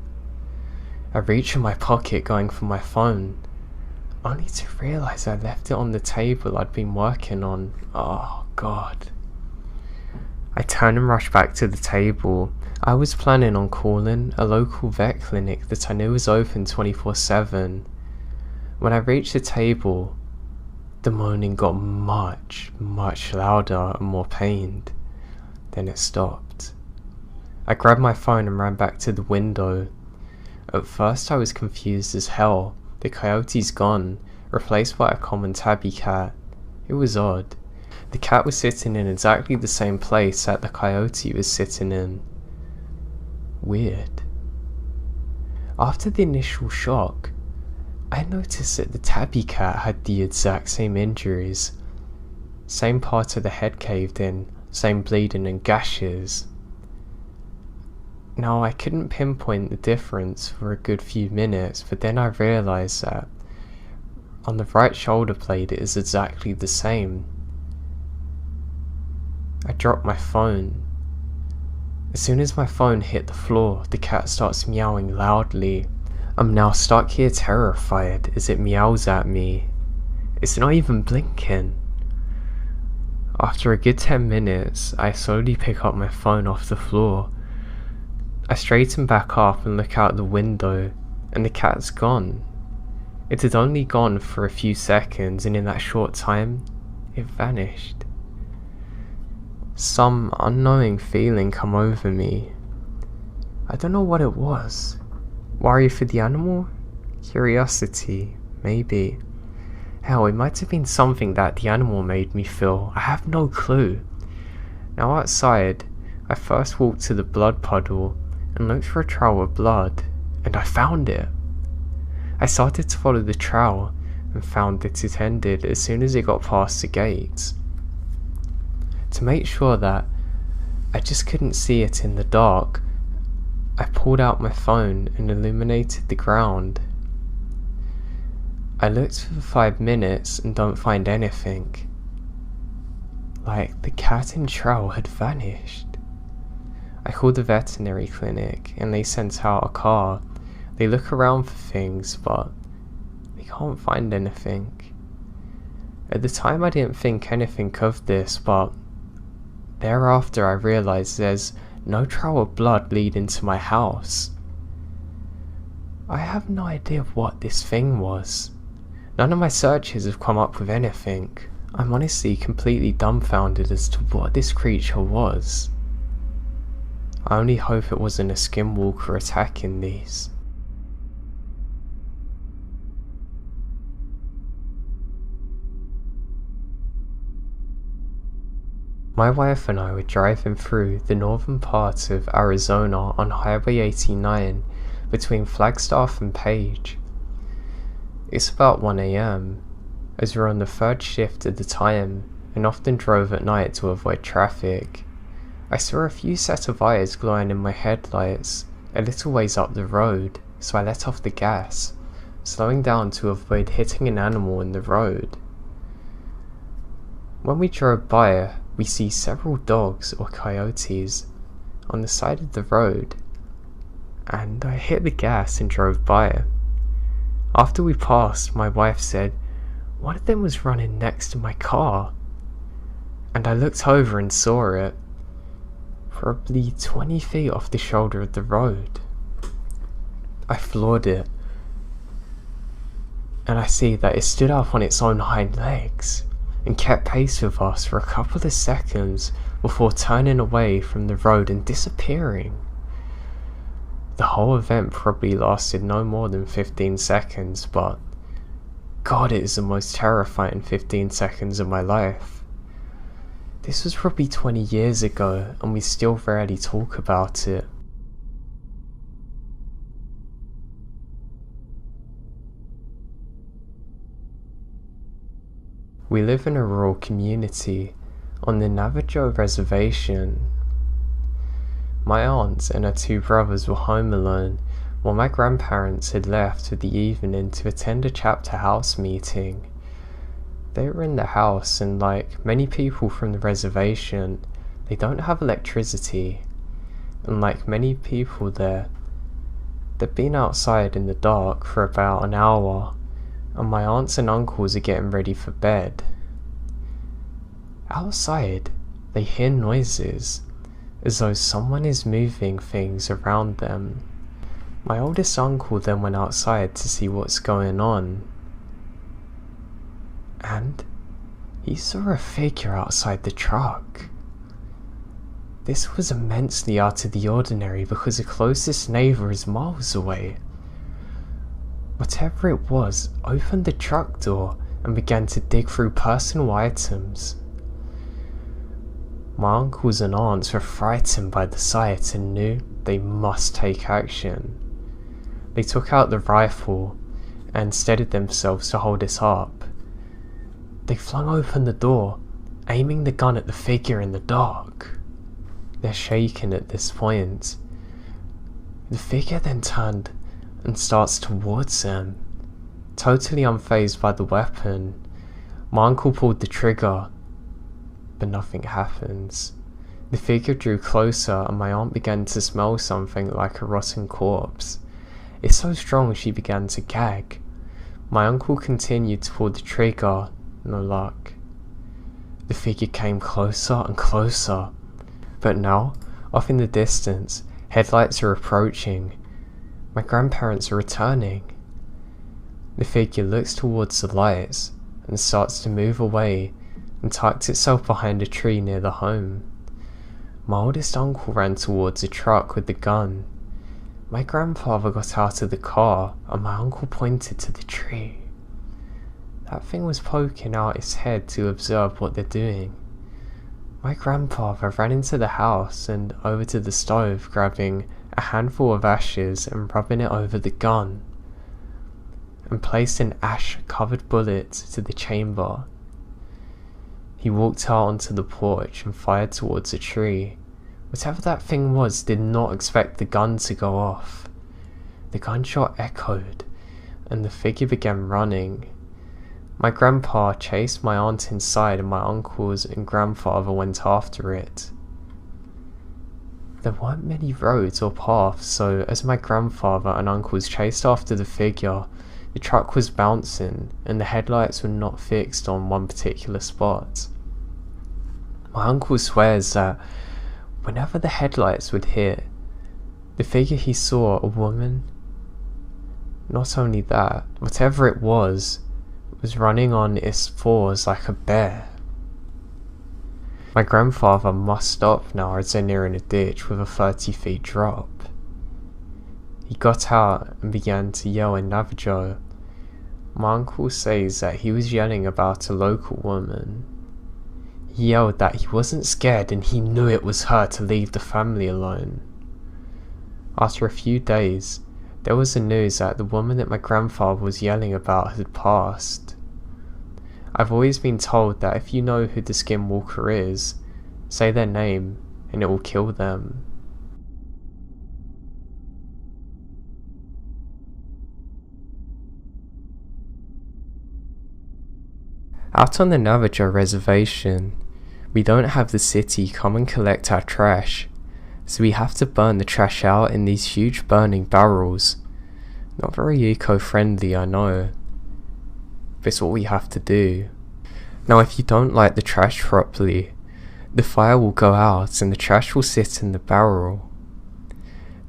I reached in my pocket going for my phone, only to realise I left it on the table I'd been working on. Oh God. I turned and rushed back to the table. I was planning on calling a local vet clinic that I knew was open 24/7. When I reached the table, the moaning got much louder and more pained. Then it stopped. I grabbed my phone and ran back to the window. At first I was confused as hell. The coyote's gone, replaced by a common tabby cat. It was odd. The cat was sitting in exactly the same place that the coyote was sitting in. Weird. After the initial shock, I noticed that the tabby cat had the exact same injuries. Same part of the head caved in, same bleeding and gashes. Now I couldn't pinpoint the difference for a good few minutes, but then I realised that on the right shoulder blade it is exactly the same. I dropped my phone. As soon as my phone hit the floor, the cat starts meowing loudly. I'm now stuck here terrified as it meows at me. It's not even blinking. After a good 10 minutes, I slowly pick up my phone off the floor. I straighten back up and look out the window, and the cat's gone. It had only gone for a few seconds, and in that short time, it vanished. Some unknowing feeling come over me. I don't know what it was. Worry for the animal? Curiosity? Maybe. Hell, it might have been something that the animal made me feel. I have no clue. Now outside, I first walked to the blood puddle and looked for a trail of blood, and I found it. I started to follow the trail and found that it ended as soon as it got past the gates. To make sure that I just couldn't see it in the dark, I pulled out my phone and illuminated the ground. I looked for 5 minutes and don't find anything. Like the cat and trail had vanished. I called the veterinary clinic and they sent out a car. They look around for things, but they can't find anything. At the time I didn't think anything of this, but thereafter I realised there's no trail of blood leading to my house. I have no idea what this thing was. None of my searches have come up with anything. I'm honestly completely dumbfounded as to what this creature was. I only hope it wasn't a skinwalker attacking these. My wife and I were driving through the northern part of Arizona on Highway 89 between Flagstaff and Page. It's about 1 AM, as we're on the third shift at the time and often drove at night to avoid traffic. I saw a few set of eyes glowing in my headlights a little ways up the road, so I let off the gas, slowing down to avoid hitting an animal in the road. When we drove by, we see several dogs or coyotes on the side of the road, and I hit the gas and drove by. After we passed, my wife said, "One of them was running next to my car," and I looked over and saw it, probably 20 feet off the shoulder of the road. I floored it, and I see that it stood up on its own hind legs and kept pace with us for a couple of seconds before turning away from the road and disappearing. The whole event probably lasted no more than 15 seconds, but God, it is the most terrifying 15 seconds of my life. This was probably 20 years ago and we still rarely talk about it. We live in a rural community on the Navajo reservation. My aunt and her two brothers were home alone while my grandparents had left for the evening to attend a chapter house meeting. They were in the house and, like many people from the reservation, they don't have electricity. And like many people there, they've been outside in the dark for about an hour, and my aunts and uncles are getting ready for bed. Outside, they hear noises, as though someone is moving things around them. My oldest uncle then went outside to see what's going on, and he saw a figure outside the truck. This was immensely out of the ordinary because the closest neighbour is miles away. Whatever it was opened the truck door and began to dig through personal items. My uncles and aunts were frightened by the sight and knew they must take action. They took out the rifle and steadied themselves to hold it up. They flung open the door, aiming the gun at the figure in the dark. They're shaking at this point. The figure then turned and starts towards them. Totally unfazed by the weapon, my uncle pulled the trigger, but nothing happens. The figure drew closer and my aunt began to smell something like a rotten corpse. It's so strong she began to gag. My uncle continued to pull the trigger, no luck. The figure came closer and closer, but now, off in the distance, headlights are approaching. My grandparents are returning. The figure looks towards the lights and starts to move away and tucked itself behind a tree near the home. My oldest uncle ran towards the truck with the gun. My grandfather got out of the car and my uncle pointed to the tree. That thing was poking out its head to observe what they're doing. My grandfather ran into the house and over to the stove, grabbing a handful of ashes and rubbing it over the gun, and placed an ash-covered bullet to the chamber. He walked out onto the porch and fired towards a tree. Whatever that thing was did not expect the gun to go off. The gunshot echoed, and the figure began running. My grandpa chased my aunt inside and my uncles and grandfather went after it. There weren't many roads or paths, so as my grandfather and uncles chased after the figure, the truck was bouncing and the headlights were not fixed on one particular spot. My uncle swears that whenever the headlights would hit, the figure he saw a woman. Not only that, whatever it was running on its fours like a bear. My grandfather must stop now as they're nearing a ditch with a 30-feet drop. He got out and began to yell in Navajo. My uncle says that he was yelling about a local woman. He yelled that he wasn't scared and he knew it was her to leave the family alone. After a few days, there was the news that the woman that my grandfather was yelling about had passed. I've always been told that if you know who the skinwalker is, say their name and it will kill them. Out on the Navajo reservation, we don't have the city come and collect our trash, so we have to burn the trash out in these huge burning barrels. Not very eco-friendly, I know, but it's what we have to do. Now if you don't light the trash properly, the fire will go out and the trash will sit in the barrel.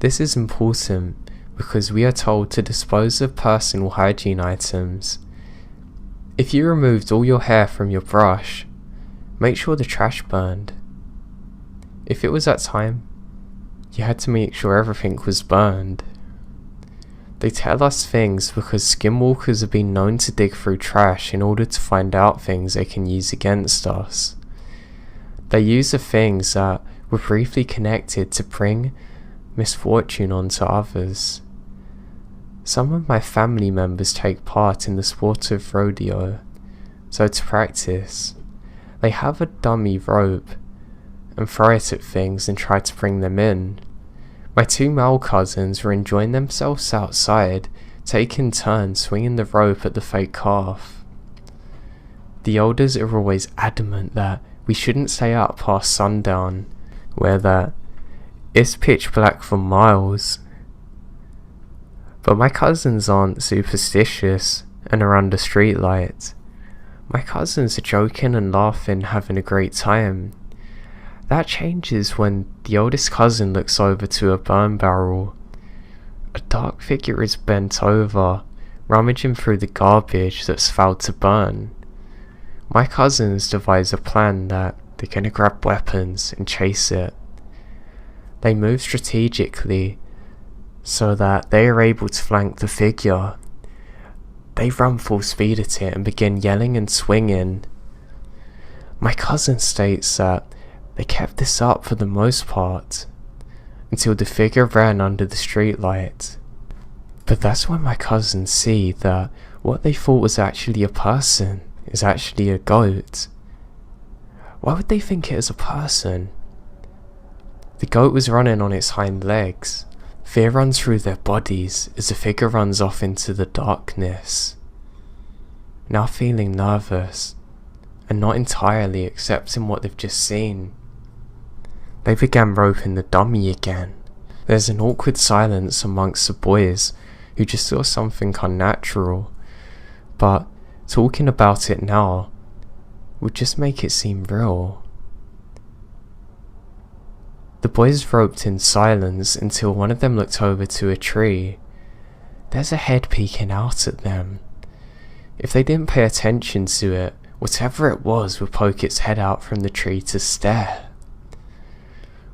This is important because we are told to dispose of personal hygiene items If you removed all your hair from your brush, make sure the trash burned. If it was that time, you had to make sure everything was burned. They tell us things because skinwalkers have been known to dig through trash in order to find out things they can use against us. They use the things that were briefly connected to bring misfortune onto others. Some of my family members take part in the sport of rodeo, so to practice, they have a dummy rope and throw it at things and try to bring them in. My two male cousins were enjoying themselves outside, taking turns swinging the rope at the fake calf. The elders are always adamant that we shouldn't stay out past sundown, where that it's pitch black for miles. But my cousins aren't superstitious and are under streetlight. My cousins are joking and laughing, having a great time. That changes when the oldest cousin looks over to a burn barrel. A dark figure is bent over, rummaging through the garbage that's failed to burn. My cousins devise a plan that they're gonna grab weapons and chase it. They move strategically so that they are able to flank the figure. They run full speed at it and begin yelling and swinging. My cousin states that they kept this up for the most part until the figure ran under the streetlight. But that's when my cousins see that what they thought was actually a person is actually a goat. Why would they think it is a person? The goat was running on its hind legs. Fear runs through their bodies as the figure runs off into the darkness. Now feeling nervous and not entirely accepting what they've just seen, they began roping the dummy again. There's an awkward silence amongst the boys who just saw something unnatural, but talking about it now would just make it seem real. The boys roped in silence until one of them looked over to a tree. There's a head peeking out at them. If they didn't pay attention to it, whatever it was would poke its head out from the tree to stare.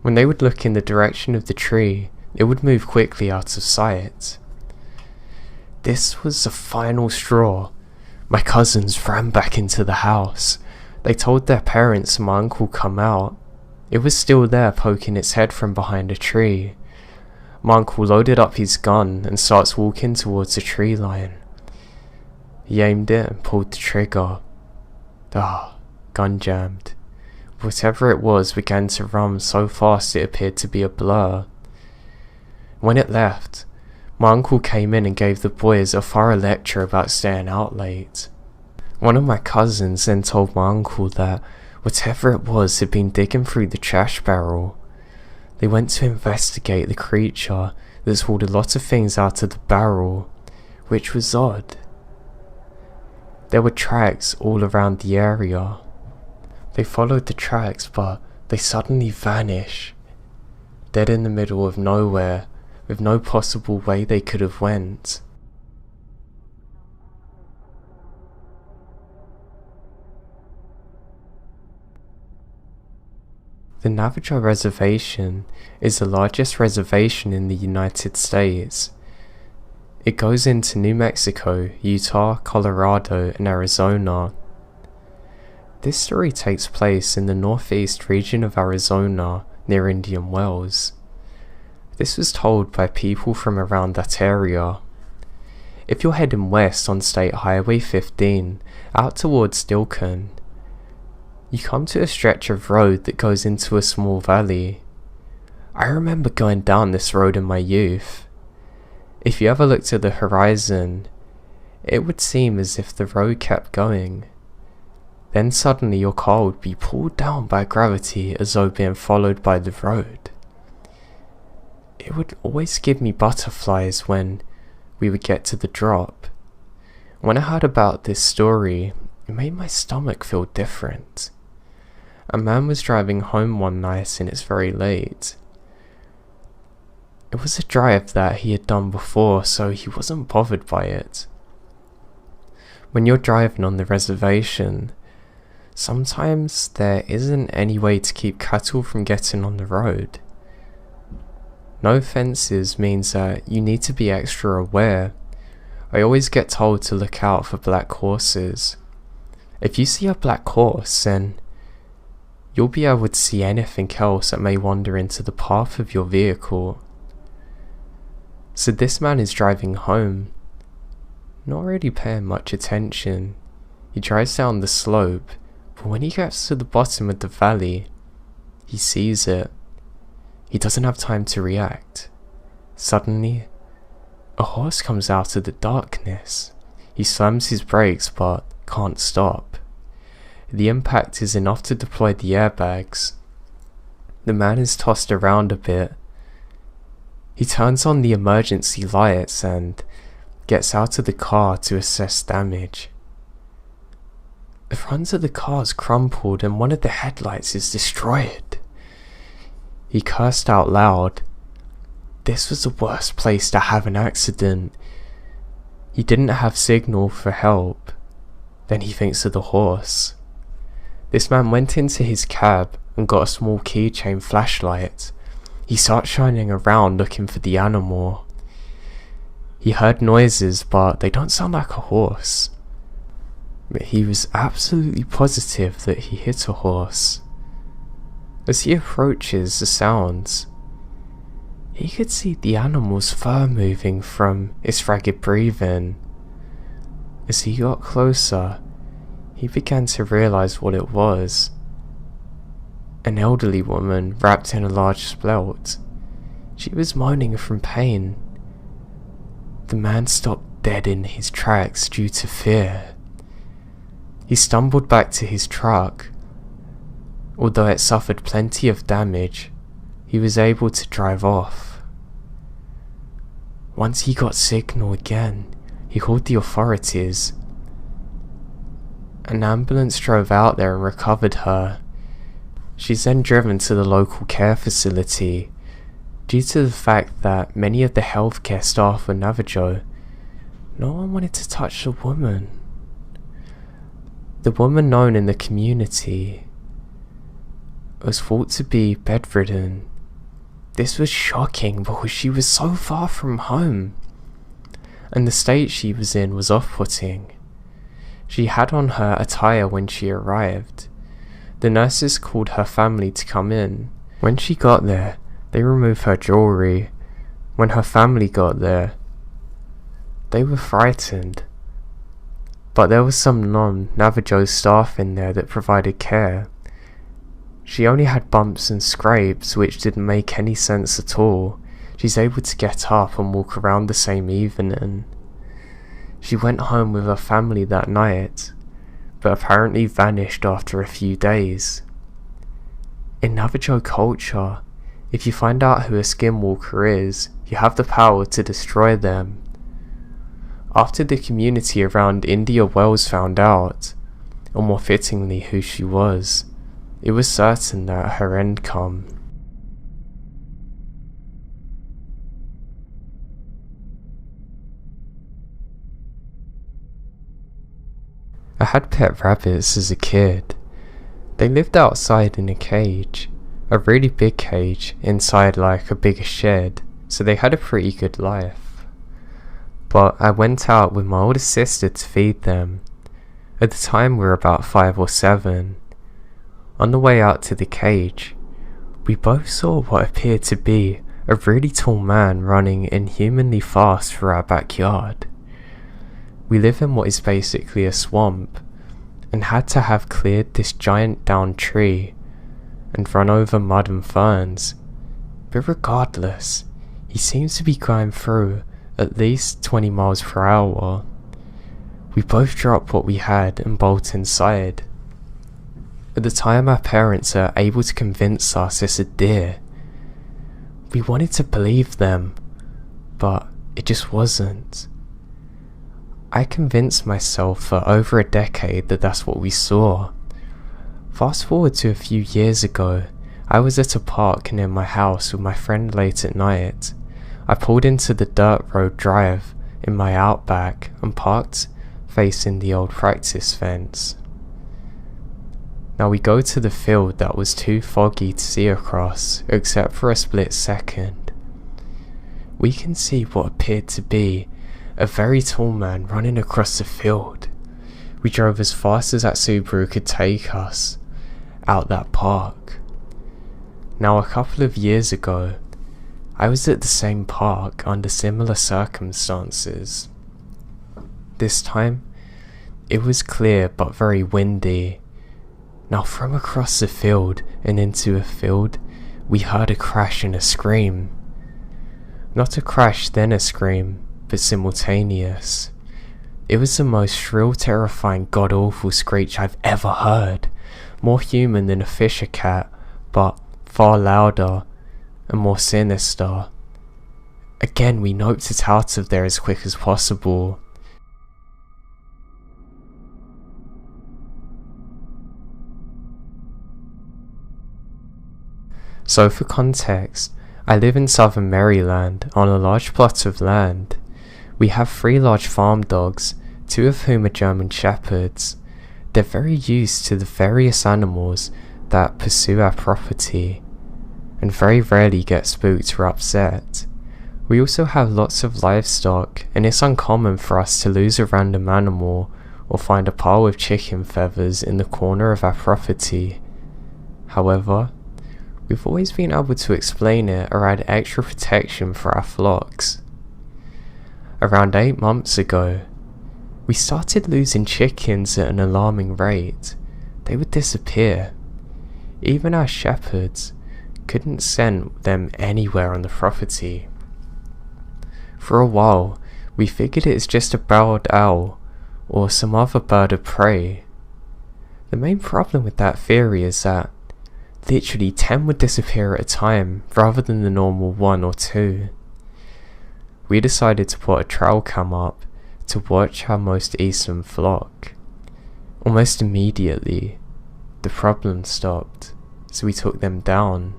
When they would look in the direction of the tree, it would move quickly out of sight. This was the final straw. My cousins ran back into the house. They told their parents and my uncle come out. It was still there, poking its head from behind a tree. My uncle loaded up his gun and starts walking towards the tree line. He aimed it and pulled the trigger. Gun jammed. Whatever it was began to run so fast it appeared to be a blur. When it left, my uncle came in and gave the boys a thorough lecture about staying out late. One of my cousins then told my uncle that whatever it was had been digging through the trash barrel. They went to investigate the creature that's hauled a lot of things out of the barrel, which was odd. There were tracks all around the area. They followed the tracks, but they suddenly vanish, dead in the middle of nowhere, with no possible way they could have went. The Navajo Reservation is the largest reservation in the United States. It goes into New Mexico, Utah, Colorado, and Arizona. This story takes place in the northeast region of Arizona, near Indian Wells. This was told by people from around that area. If you're heading west on State Highway 15, out towards Stilken, you come to a stretch of road that goes into a small valley. I remember going down this road in my youth. If you ever looked at the horizon, it would seem as if the road kept going. Then suddenly your car would be pulled down by gravity as though being followed by the road. It would always give me butterflies when we would get to the drop. When I heard about this story, it made my stomach feel different. A man was driving home one night and it's very late. It was a drive that he had done before, so he wasn't bothered by it. When you're driving on the reservation, sometimes there isn't any way to keep cattle from getting on the road. No fences means that you need to be extra aware. I always get told to look out for black horses. If you see a black horse, then you'll be able to see anything else that may wander into the path of your vehicle. So this man is driving home, not really paying much attention. He drives down the slope, but when he gets to the bottom of the valley, he sees it. He doesn't have time to react. Suddenly, a horse comes out of the darkness. He slams his brakes but can't stop. The impact is enough to deploy the airbags. The man is tossed around a bit. He turns on the emergency lights and gets out of the car to assess damage. The front of the car is crumpled and one of the headlights is destroyed. He cursed out loud. This was the worst place to have an accident. He didn't have signal for help. Then he thinks of the horse. This man went into his cab and got a small keychain flashlight. He starts shining around looking for the animal. He heard noises, but they don't sound like a horse. But he was absolutely positive that he hit a horse. As he approaches the sounds, he could see the animal's fur moving from its ragged breathing. As he got closer, he began to realize what it was. An elderly woman wrapped in a large spelt. She was moaning from pain. The man stopped dead in his tracks due to fear. He stumbled back to his truck. Although it suffered plenty of damage, he was able to drive off. Once he got signal again, he called the authorities. An ambulance drove out there and recovered her. She's then driven to the local care facility. Due to the fact that many of the healthcare staff were Navajo, no one wanted to touch the woman. The woman known in the community was thought to be bedridden. This was shocking because she was so far from home, and the state she was in was off-putting. She had on her attire when she arrived. The nurses called her family to come in. When she got there, they removed her jewelry. When her family got there, they were frightened. But there was some non-Navajo staff in there that provided care. She only had bumps and scrapes, which didn't make any sense at all. She's able to get up and walk around the same evening. She went home with her family that night, but apparently vanished after a few days. In Navajo culture, if you find out who a skinwalker is, you have the power to destroy them. After the community around India Wells found out, or more fittingly who she was, it was certain that her end come. I had pet rabbits as a kid. They lived outside in a cage, a really big cage inside like a bigger shed, so they had a pretty good life. But I went out with my older sister to feed them. At the time we were about 5 or 7. On the way out to the cage, we both saw what appeared to be a really tall man running inhumanly fast through our backyard. We live in what is basically a swamp, and had to have cleared this giant downed tree and run over mud and ferns. But regardless, he seems to be going through at least 20 miles per hour. We both drop what we had and bolt inside. At the time our parents are able to convince us it's a deer. We wanted to believe them, but it just wasn't. I convinced myself for over a decade that that's what we saw. Fast forward to a few years ago, I was at a park near my house with my friend late at night. I pulled into the dirt road drive in my Outback and parked facing the old practice fence. Now we go to the field that was too foggy to see across, except for a split second. We can see what appeared to be a very tall man running across the field. We drove as fast as that Subaru could take us out that park. Now a couple of years ago, I was at the same park under similar circumstances. This time, it was clear but very windy. Now from across the field and into a field, we heard a crash and a scream. Not a crash then a scream, but simultaneous. It was the most shrill, terrifying, god-awful screech I've ever heard. More human than a fisher cat, but far louder and more sinister. Again, we noped it out of there as quick as possible. So for context, I live in southern Maryland on a large plot of land. We have 3 large farm dogs, 2 of whom are German Shepherds. They're very used to the various animals that pursue our property, and very rarely get spooked or upset. We also have lots of livestock, and it's uncommon for us to lose a random animal or find a pile of chicken feathers in the corner of our property. However, we've always been able to explain it or add extra protection for our flocks. Around 8 months ago, we started losing chickens at an alarming rate. They would disappear. Even our shepherds couldn't send them anywhere on the property. For a while, we figured it was just a barred owl or some other bird of prey. The main problem with that theory is that literally 10 would disappear at a time rather than the normal 1 or 2. We decided to put a trail cam up to watch our most eastern flock. Almost immediately, the problem stopped, so we took them down.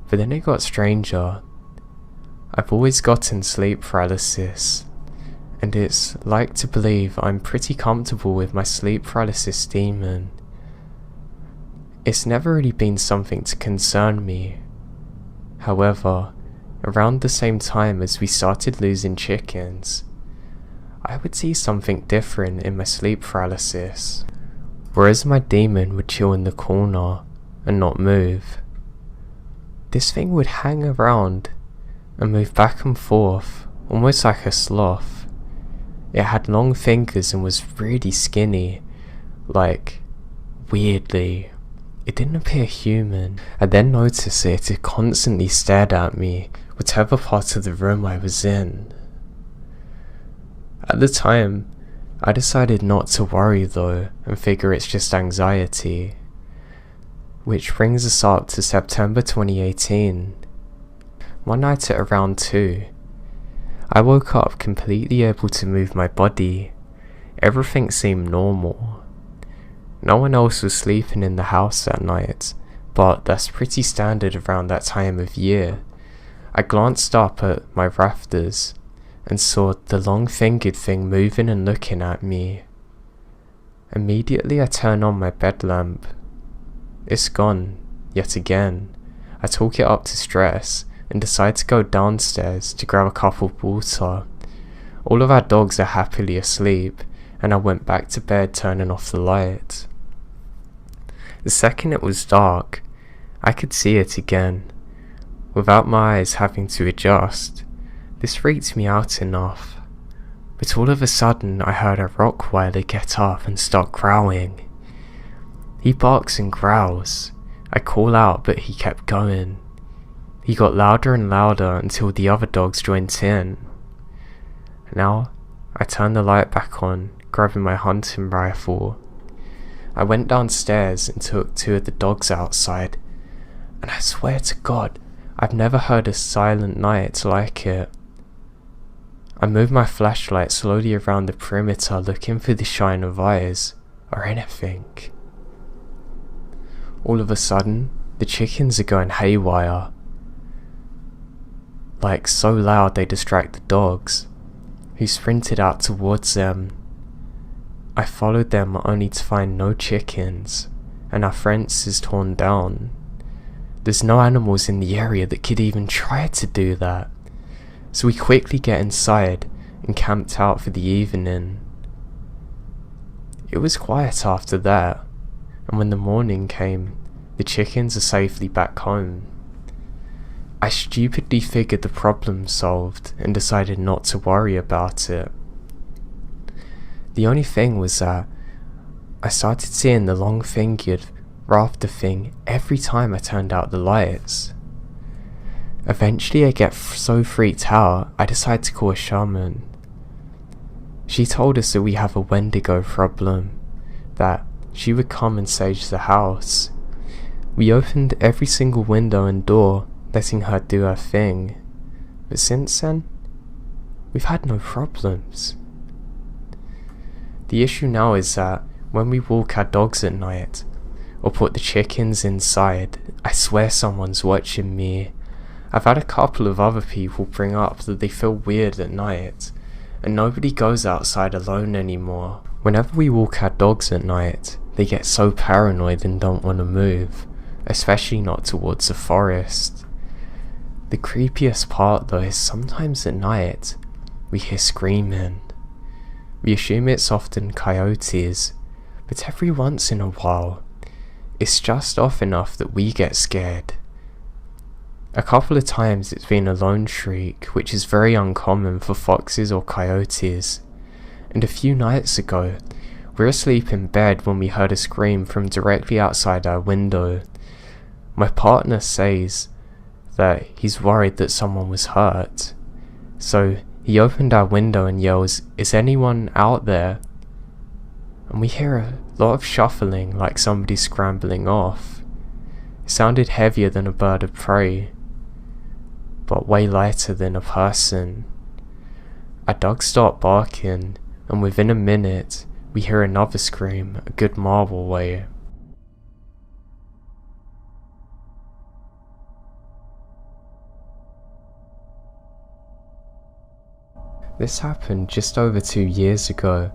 But then it got stranger. I've always gotten sleep paralysis, and it's like to believe I'm pretty comfortable with my sleep paralysis demon. It's never really been something to concern me. However, around the same time as we started losing chickens, I would see something different in my sleep paralysis. Whereas my demon would chill in the corner and not move, this thing would hang around and move back and forth, almost like a sloth. It had long fingers and was really skinny, like, weirdly. It didn't appear human. I then noticed it constantly stared at me, whatever part of the room I was in. At the time, I decided not to worry though, and figure it's just anxiety. Which brings us up to September 2018. One night at around 2, I woke up completely able to move my body. Everything seemed normal. No one else was sleeping in the house that night, but that's pretty standard around that time of year. I glanced up at my rafters and saw the long-fingered thing moving and looking at me. Immediately I turn on my bed lamp. It's gone, yet again. I talk it up to stress and decide to go downstairs to grab a cup of water. All of our dogs are happily asleep, and I went back to bed turning off the light. The second it was dark, I could see it again, without my eyes having to adjust. This freaked me out enough, but all of a sudden I heard a Rottweiler get up and start growling. He barks and growls. I call out, but he kept going. He got louder and louder until the other dogs joined in. Now, I turned the light back on, grabbing my hunting rifle. I went downstairs and took 2 of the dogs outside, and I swear to God, I've never heard a silent night like it. I moved my flashlight slowly around the perimeter looking for the shine of eyes, or anything. All of a sudden, the chickens are going haywire. Like so loud they distract the dogs, who sprinted out towards them. I followed them only to find no chickens, and our fence is torn down. There's no animals in the area that could even try to do that. So we quickly get inside and camped out for the evening. It was quiet after that, and when the morning came, the chickens are safely back home. I stupidly figured the problem solved and decided not to worry about it. The only thing was that I started seeing the long-fingered rafter thing every time I turned out the lights. Eventually I get so freaked out, I decide to call a shaman. She told us that we have a Wendigo problem, that she would come and sage the house. We opened every single window and door, letting her do her thing, but since then, we've had no problems. The issue now is that when we walk our dogs at night, or put the chickens inside, I swear someone's watching me. I've had a couple of other people bring up that they feel weird at night, and nobody goes outside alone anymore. Whenever we walk our dogs at night, they get so paranoid and don't want to move, especially not towards the forest. The creepiest part though is sometimes at night, we hear screaming. We assume it's often coyotes, but every once in a while, it's just off enough that we get scared. A couple of times it's been a lone shriek, which is very uncommon for foxes or coyotes, and a few nights ago, we were asleep in bed when we heard a scream from directly outside our window. My partner says that he's worried that someone was hurt, so he opened our window and yells, "Is anyone out there?" And we hear a lot of shuffling, like somebody scrambling off. It sounded heavier than a bird of prey, but way lighter than a person. Our dog stopped barking, and within a minute, we hear another scream a good mile away. This happened just over 2 years ago,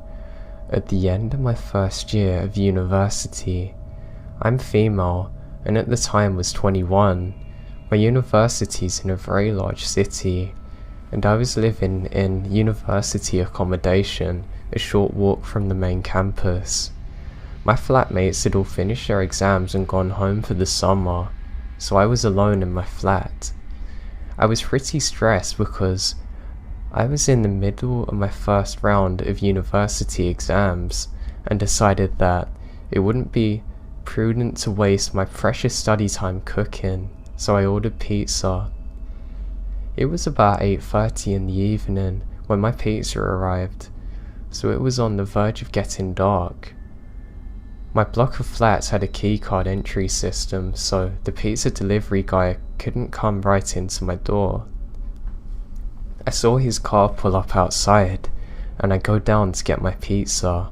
at the end of my first year of university. I'm female, and at the time was 21. My university's in a very large city, and I was living in university accommodation, a short walk from the main campus. My flatmates had all finished their exams and gone home for the summer, so I was alone in my flat. I was pretty stressed because I was in the middle of my first round of university exams and decided that it wouldn't be prudent to waste my precious study time cooking, so I ordered pizza. It was about 8:30 in the evening when my pizza arrived, so it was on the verge of getting dark. My block of flats had a keycard entry system, so the pizza delivery guy couldn't come right into my door. I saw his car pull up outside, and I go down to get my pizza.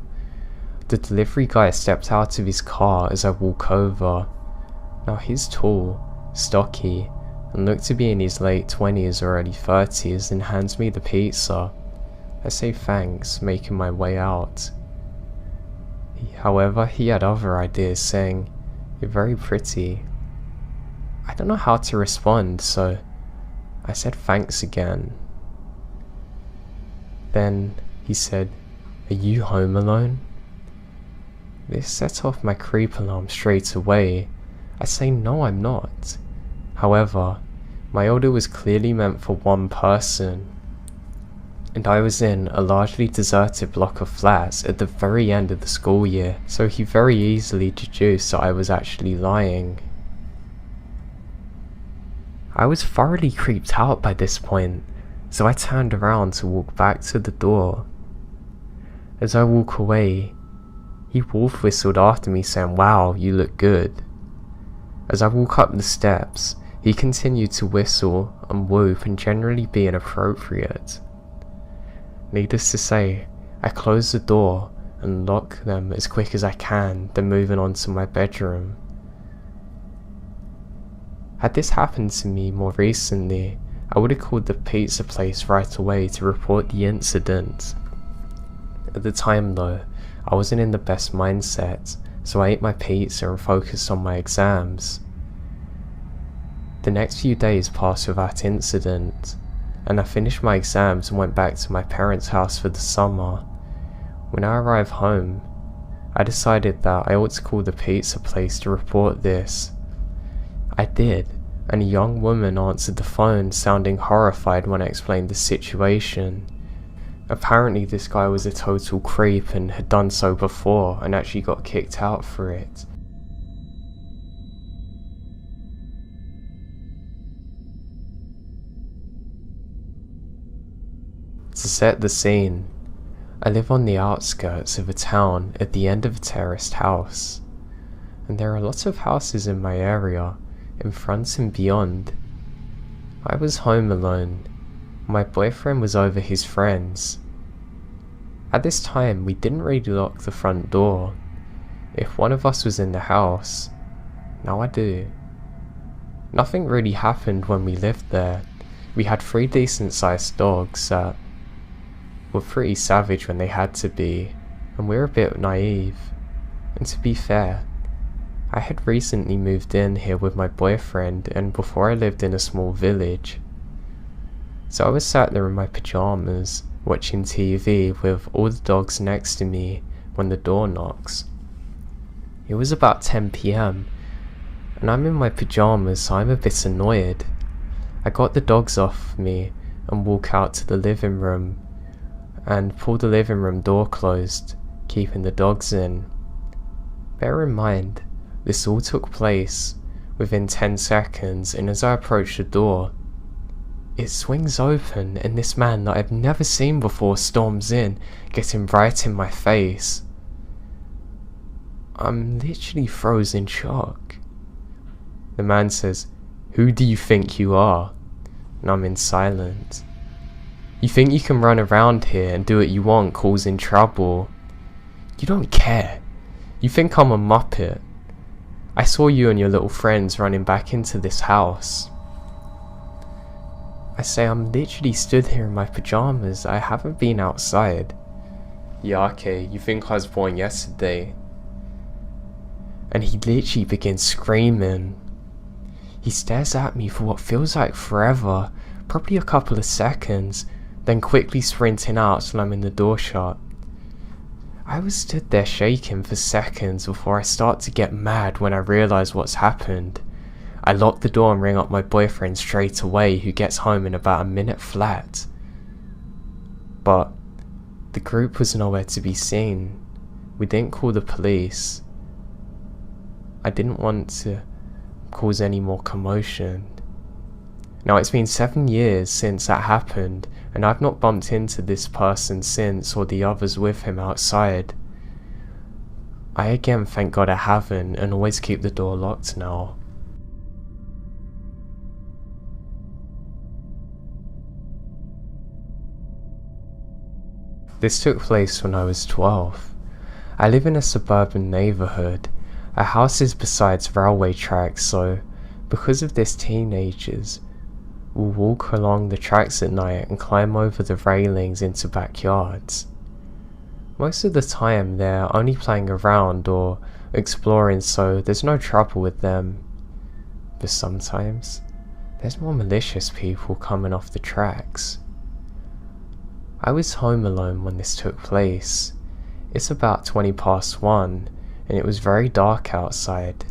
The delivery guy stepped out of his car as I walk over. Now he's tall, stocky, and looked to be in his late 20s or early 30s, and hands me the pizza. I say thanks, making my way out. However, he had other ideas, saying, "You're very pretty." I don't know how to respond, so I said thanks again. Then he said, "Are you home alone?" This set off my creep alarm straight away. I say no, I'm not. However, my order was clearly meant for one person, and I was in a largely deserted block of flats at the very end of the school year, so he very easily deduced that I was actually lying. I was thoroughly creeped out by this point, so I turned around to walk back to the door. As I walk away, he wolf whistled after me saying, "Wow, you look good." As I walk up the steps, he continued to whistle and whoop and generally be inappropriate. Needless to say, I close the door and lock them as quick as I can, then moving on to my bedroom. Had this happened to me more recently, I would have called the pizza place right away to report the incident. At the time though, I wasn't in the best mindset, so I ate my pizza and focused on my exams. The next few days passed without incident, and I finished my exams and went back to my parents' house for the summer. When I arrived home, I decided that I ought to call the pizza place to report this. I did, and a young woman answered the phone, sounding horrified when I explained the situation. Apparently this guy was a total creep and had done so before and actually got kicked out for it. To set the scene, I live on the outskirts of a town at the end of a terraced house, and there are lots of houses in my area, in front and beyond. I was home alone. My boyfriend was over his friends. At this time, we didn't really lock the front door. If one of us was in the house, now I do. Nothing really happened when we lived there. We had 3 decent sized dogs that were pretty savage when they had to be, and we were a bit naive. And to be fair, I had recently moved in here with my boyfriend, and before I lived in a small village. So I was sat there in my pyjamas, watching TV with all the dogs next to me when the door knocks. It was about 10 PM, and I'm in my pyjamas, so I'm a bit annoyed. I got the dogs off me and walk out to the living room and pull the living room door closed, keeping the dogs in. Bear in mind, this all took place within 10 seconds, and as I approach the door, it swings open and this man that I've never seen before storms in, getting right in my face. I'm literally frozen in shock. The man says, "Who do you think you are?" And I'm in silence. "You think you can run around here and do what you want, causing trouble? You don't care. You think I'm a muppet. I saw you and your little friends running back into this house." I say, "I'm literally stood here in my pyjamas. I haven't been outside." "Yeah, okay, you think I was born yesterday?" And he literally begins screaming. He stares at me for what feels like forever, probably a couple of seconds, then quickly sprinting out slamming the door shut. I was stood there shaking for seconds before I start to get mad when I realise what's happened. I lock the door and ring up my boyfriend straight away, who gets home in about a minute flat. But the group was nowhere to be seen. We didn't call the police. I didn't want to cause any more commotion. Now it's been 7 years since that happened, and I've not bumped into this person since, or the others with him outside. I again thank God I haven't, and always keep the door locked now. This took place when I was 12. I live in a suburban neighbourhood. Our house is beside railway tracks, so because of this, teenagers will walk along the tracks at night and climb over the railings into backyards. Most of the time they're only playing around or exploring, so there's no trouble with them. But sometimes there's more malicious people coming off the tracks. I was home alone when this took place. It's about 1:20, and it was very dark outside.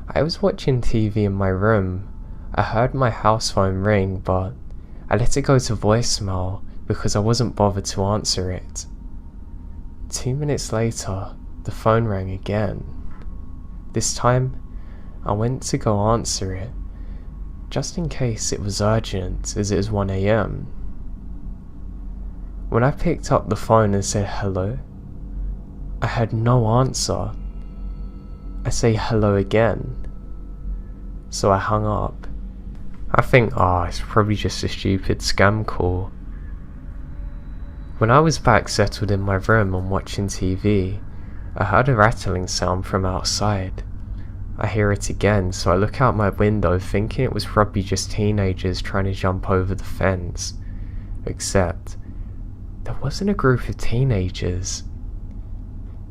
I was watching TV in my room. I heard my house phone ring, but I let it go to voicemail because I wasn't bothered to answer it. 2 minutes later, the phone rang again. This time, I went to go answer it, just in case it was urgent, as it was 1 AM. When I picked up the phone and said hello, I had no answer. I say hello again, so I hung up. I think, it's probably just a stupid scam call. When I was back settled in my room and watching TV, I heard a rattling sound from outside. I hear it again, so I look out my window thinking it was probably just teenagers trying to jump over the fence. Except, there wasn't a group of teenagers.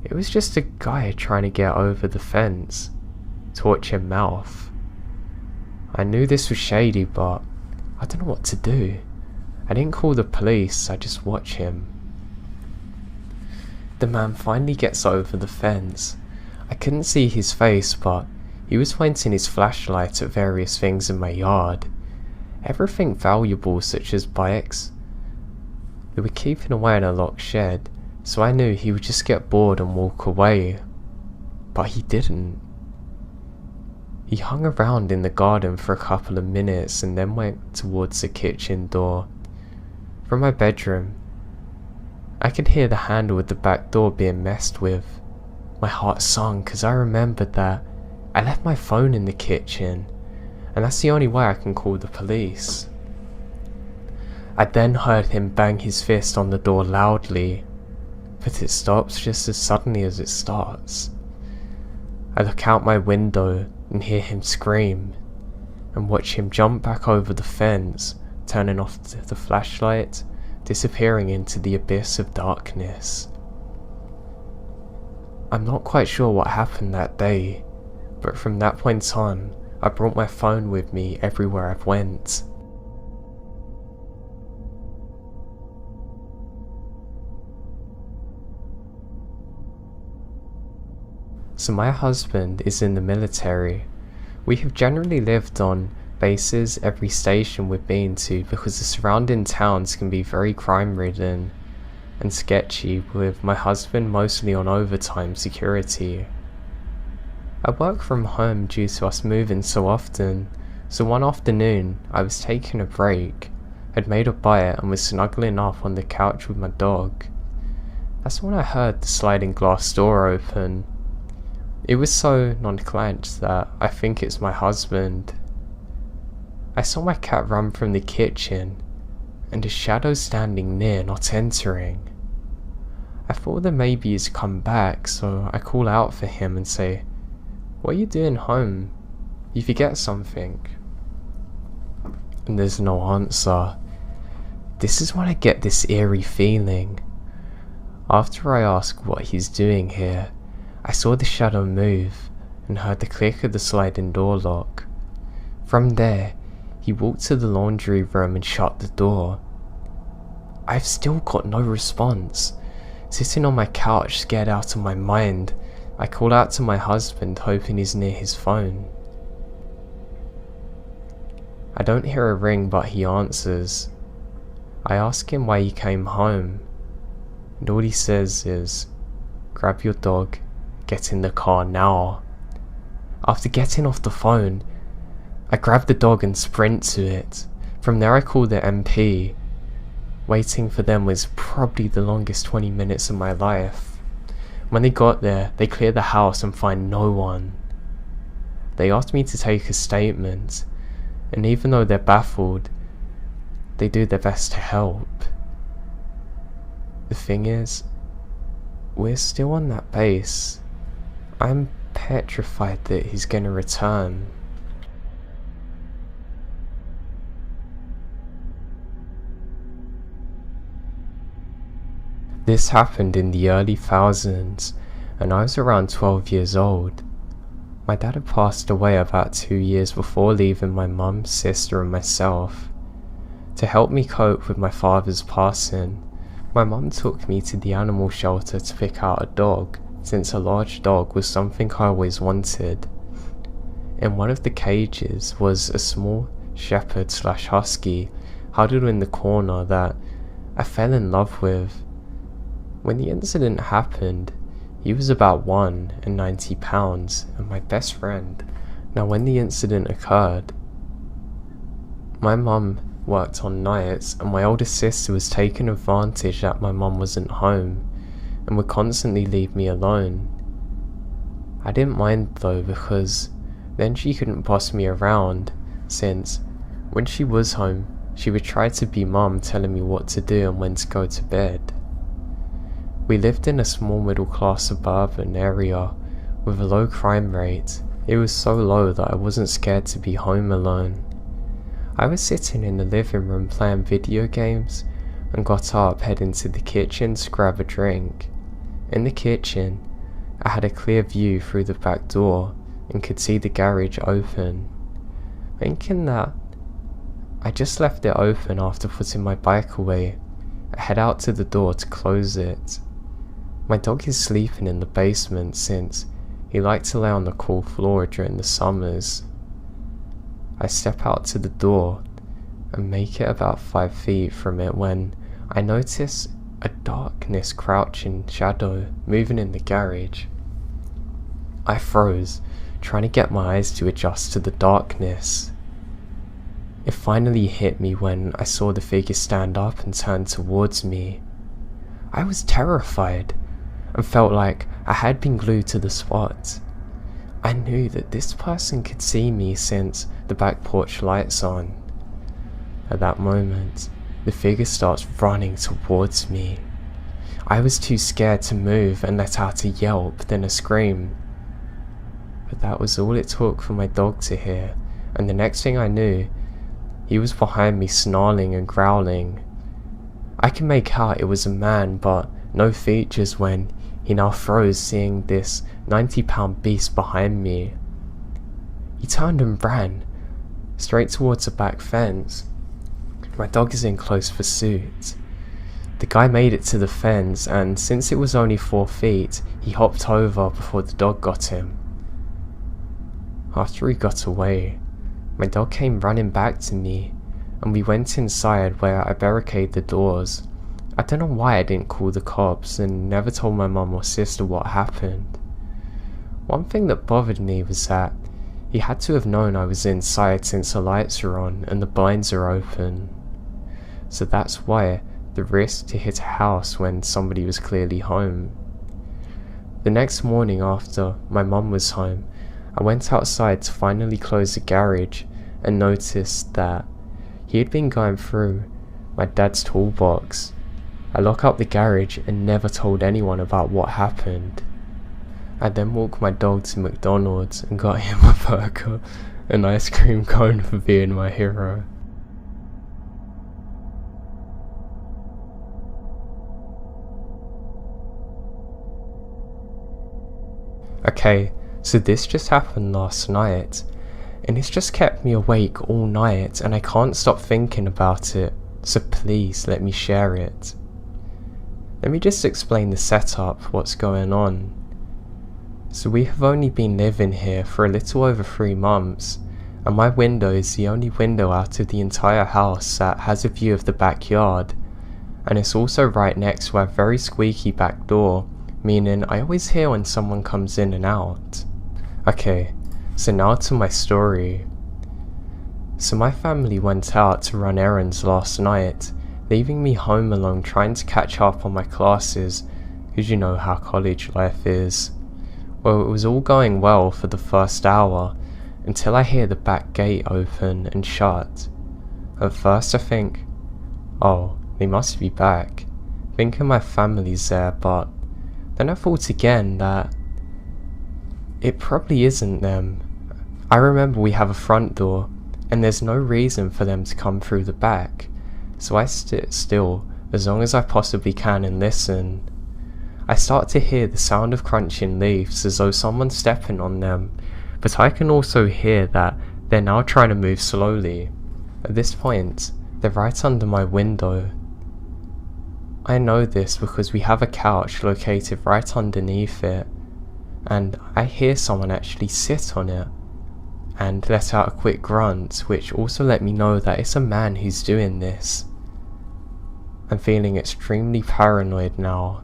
It was just a guy trying to get over the fence, torch in mouth. I knew this was shady, but I don't know what to do. I didn't call the police, I just watched him. The man finally gets over the fence. I couldn't see his face, but he was pointing his flashlight at various things in my yard. Everything valuable, such as bikes. They were keeping away in a locked shed, so I knew he would just get bored and walk away. But he didn't. He hung around in the garden for a couple of minutes and then went towards the kitchen door. From my bedroom, I could hear the handle of the back door being messed with. My heart sunk as I remembered that I left my phone in the kitchen, and that's the only way I can call the police. I then heard him bang his fist on the door loudly, but it stops just as suddenly as it starts. I look out my window and hear him scream, and watch him jump back over the fence, turning off the flashlight, disappearing into the abyss of darkness. I'm not quite sure what happened that day, but from that point on, I brought my phone with me everywhere I've went. So my husband is in the military. We have generally lived on bases every station we've been to because the surrounding towns can be very crime-ridden and sketchy, with my husband mostly on overtime security. I work from home due to us moving so often, so one afternoon I was taking a break, had made a bite and was snuggling up on the couch with my dog. That's when I heard the sliding glass door open. It was so non-clenched that I think it's my husband. I saw my cat run from the kitchen, and a shadow standing near, not entering. I thought that maybe he's come back, so I call out for him and say, "What are you doing home? You forget something." And there's no answer. This is when I get this eerie feeling. After I ask what he's doing here, I saw the shadow move and heard the click of the sliding door lock. From there, he walked to the laundry room and shut the door. I've still got no response. Sitting on my couch, scared out of my mind, I call out to my husband, hoping he's near his phone. I don't hear a ring, but he answers. I ask him why he came home, and all he says is, "Grab your dog, get in the car now." After getting off the phone, I grab the dog and sprint to it. From there I call the MP. Waiting for them was probably the longest 20 minutes of my life. When they got there, they clear the house and find no one. They asked me to take a statement, and even though they're baffled, they do their best to help. The thing is, we're still on that base. I'm petrified that he's gonna return. This happened in the early thousands, and I was around 12 years old. My dad had passed away about 2 years before leaving my mum, sister and myself. To help me cope with my father's passing, my mum took me to the animal shelter to pick out a dog, since a large dog was something I always wanted. In one of the cages was a small shepherd/husky huddled in the corner that I fell in love with. When the incident happened, he was about 190 pounds and my best friend. Now when the incident occurred, my mum worked on nights and my older sister was taking advantage that my mum wasn't home and would constantly leave me alone. I didn't mind though, because then she couldn't boss me around, since when she was home she would try to be mum, telling me what to do and when to go to bed. We lived in a small middle class suburban area with a low crime rate. It was so low that I wasn't scared to be home alone. I was sitting in the living room playing video games and got up, heading to the kitchen to grab a drink. In the kitchen, I had a clear view through the back door and could see the garage open. Thinking that I just left it open after putting my bike away, I head out to the door to close it. My dog is sleeping in the basement since he liked to lay on the cool floor during the summers. I step out to the door and make it about 5 feet from it when I notice a darkness crouching shadow moving in the garage. I froze, trying to get my eyes to adjust to the darkness. It finally hit me when I saw the figure stand up and turn towards me. I was terrified and felt like I had been glued to the spot. I knew that this person could see me since the back porch lights on. At that moment, the figure starts running towards me. I was too scared to move and let out a yelp, then a scream. But that was all it took for my dog to hear, and the next thing I knew, he was behind me snarling and growling. I could make out it was a man, but no features when he now froze seeing this 90-pound beast behind me. He turned and ran, straight towards the back fence. My dog is in close pursuit. The guy made it to the fence, and since it was only 4 feet, he hopped over before the dog got him. After he got away, my dog came running back to me, and we went inside where I barricaded the doors. I don't know why I didn't call the cops and never told my mum or sister what happened. One thing that bothered me was that he had to have known I was inside since the lights are on and the blinds are open. So that's why the risk to hit a house when somebody was clearly home. The next morning after my mum was home, I went outside to finally close the garage and noticed that he had been going through my dad's toolbox. I locked up the garage and never told anyone about what happened. I then walked my dog to McDonald's and got him a burger and ice cream cone for being my hero. Okay, so this just happened last night, and it's just kept me awake all night and I can't stop thinking about it, so please let me share it. Let me just explain the setup, what's going on. So we have only been living here for a little over 3 months, and my window is the only window out of the entire house that has a view of the backyard, and it's also right next to our very squeaky back door, meaning I always hear when someone comes in and out. Okay, so now to my story. So my family went out to run errands last night, leaving me home alone trying to catch up on my classes, because you know how college life is. Well, it was all going well for the first hour, until I hear the back gate open and shut. At first I think, oh, they must be back, thinking my family's there, but then I thought again that it probably isn't them. I remember we have a front door, and there's no reason for them to come through the back, so I sit still as long as I possibly can and listen. I start to hear the sound of crunching leaves as though someone's stepping on them, but I can also hear that they're now trying to move slowly. At this point, they're right under my window. I know this because we have a couch located right underneath it, and I hear someone actually sit on it and let out a quick grunt, which also let me know that it's a man who's doing this. I'm feeling extremely paranoid now.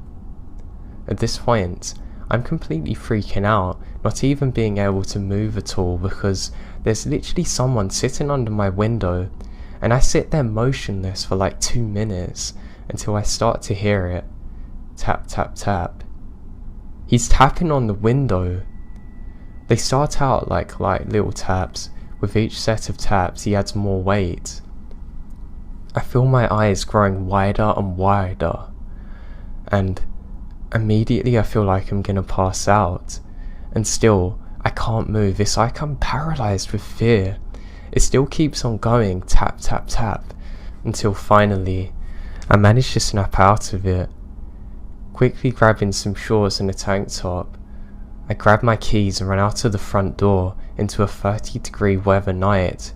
At this point, I'm completely freaking out, not even being able to move at all because there's literally someone sitting under my window, and I sit there motionless for like 2 minutes until I start to hear it. Tap, tap, tap. He's tapping on the window. They start out like light little taps. With each set of taps he adds more weight. I feel my eyes growing wider and wider, and immediately I feel like I'm gonna pass out, and still I can't move. It's like I'm paralyzed with fear. It still keeps on going, tap tap tap, until finally I manage to snap out of it. Quickly grabbing some shorts and a tank top, I grabbed my keys and ran out of the front door into a 30-degree weather night,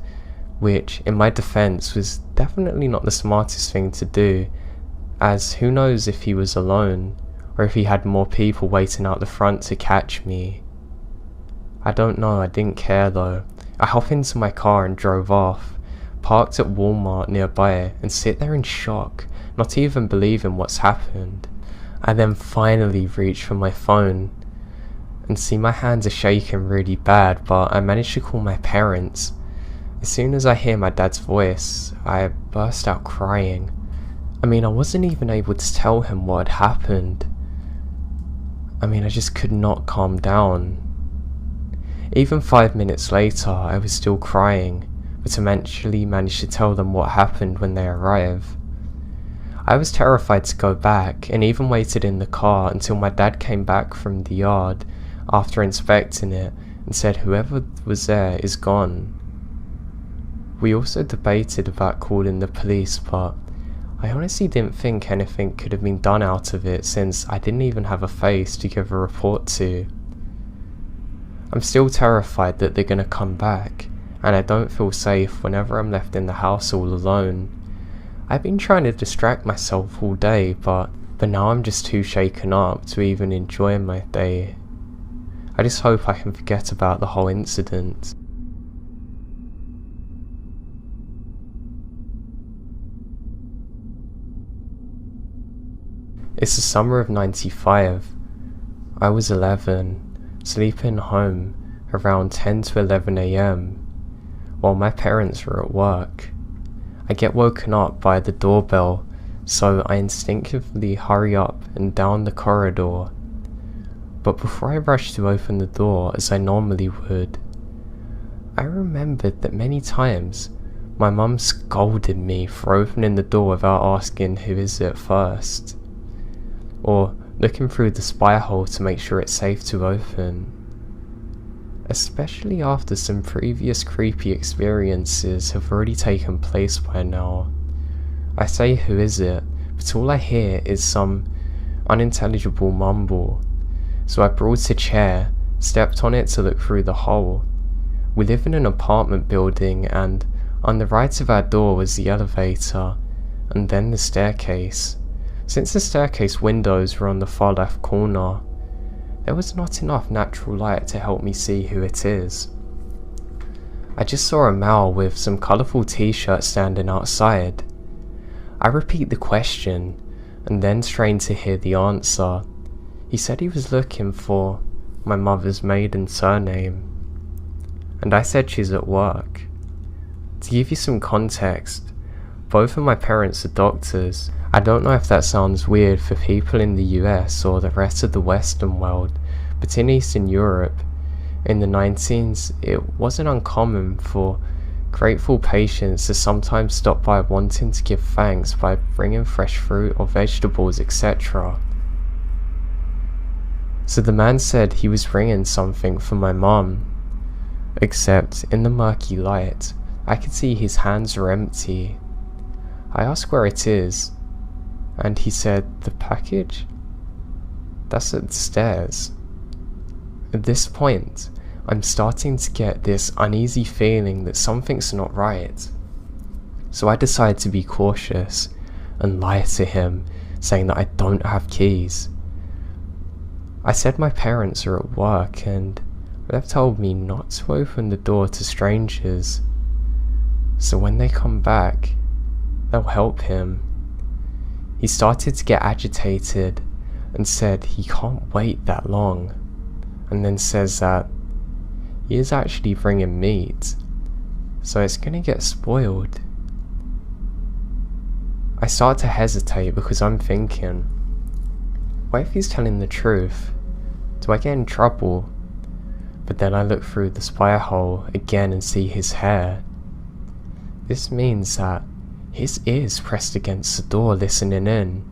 which, in my defense, was definitely not the smartest thing to do, as who knows if he was alone, or if he had more people waiting out the front to catch me. I don't know, I didn't care though. I hopped into my car and drove off, parked at Walmart nearby, and sit there in shock, not even believing what's happened. I then finally reached for my phone, and see my hands are shaking really bad, but I managed to call my parents. As soon as I hear my dad's voice, I burst out crying. I wasn't even able to tell him what had happened. I just could not calm down. Even 5 minutes later, I was still crying, but eventually managed to tell them what happened when they arrived. I was terrified to go back, and even waited in the car until my dad came back from the yard after inspecting it and said whoever was there is gone. We also debated about calling the police, but I honestly didn't think anything could have been done out of it since I didn't even have a face to give a report to. I'm still terrified that they're gonna come back, and I don't feel safe whenever I'm left in the house all alone. I've been trying to distract myself all day, but now I'm just too shaken up to even enjoy my day. I just hope I can forget about the whole incident. It's the summer of '95. I was 11, sleeping home around 10 to 11 AM while my parents were at work. I get woken up by the doorbell, so I instinctively hurry up and down the corridor. But before I rush to open the door as I normally would, I remembered that many times my mum scolded me for opening the door without asking who is it first, or looking through the spy hole to make sure it's safe to open. Especially after some previous creepy experiences have already taken place by now. I say who is it, but all I hear is some unintelligible mumble. So I brought a chair, stepped on it to look through the hole. We live in an apartment building, and on the right of our door was the elevator, and then the staircase. Since the staircase windows were on the far left corner, there was not enough natural light to help me see who it is. I just saw a male with some colourful t-shirts standing outside. I repeat the question, and then strain to hear the answer. He said he was looking for my mother's maiden surname, and I said she's at work. To give you some context, both of my parents are doctors. I don't know if that sounds weird for people in the US or the rest of the Western world, but in Eastern Europe, in the 19s, it wasn't uncommon for grateful patients to sometimes stop by wanting to give thanks by bringing fresh fruit or vegetables, etc. So the man said he was bringing something for my mum, except in the murky light, I could see his hands were empty. I asked where it is, and he said, "The package? That's at the stairs." At this point, I'm starting to get this uneasy feeling that something's not right. So I decide to be cautious and lie to him, saying that I don't have keys. I said my parents are at work and they've told me not to open the door to strangers, so when they come back, they'll help him. He started to get agitated and said he can't wait that long, and then says that he is actually bringing meat, so it's gonna get spoiled. I start to hesitate because I'm thinking, what if he's telling the truth? Do I get in trouble? But then I look through the spy hole again and see his hair. This means that his ears pressed against the door listening in.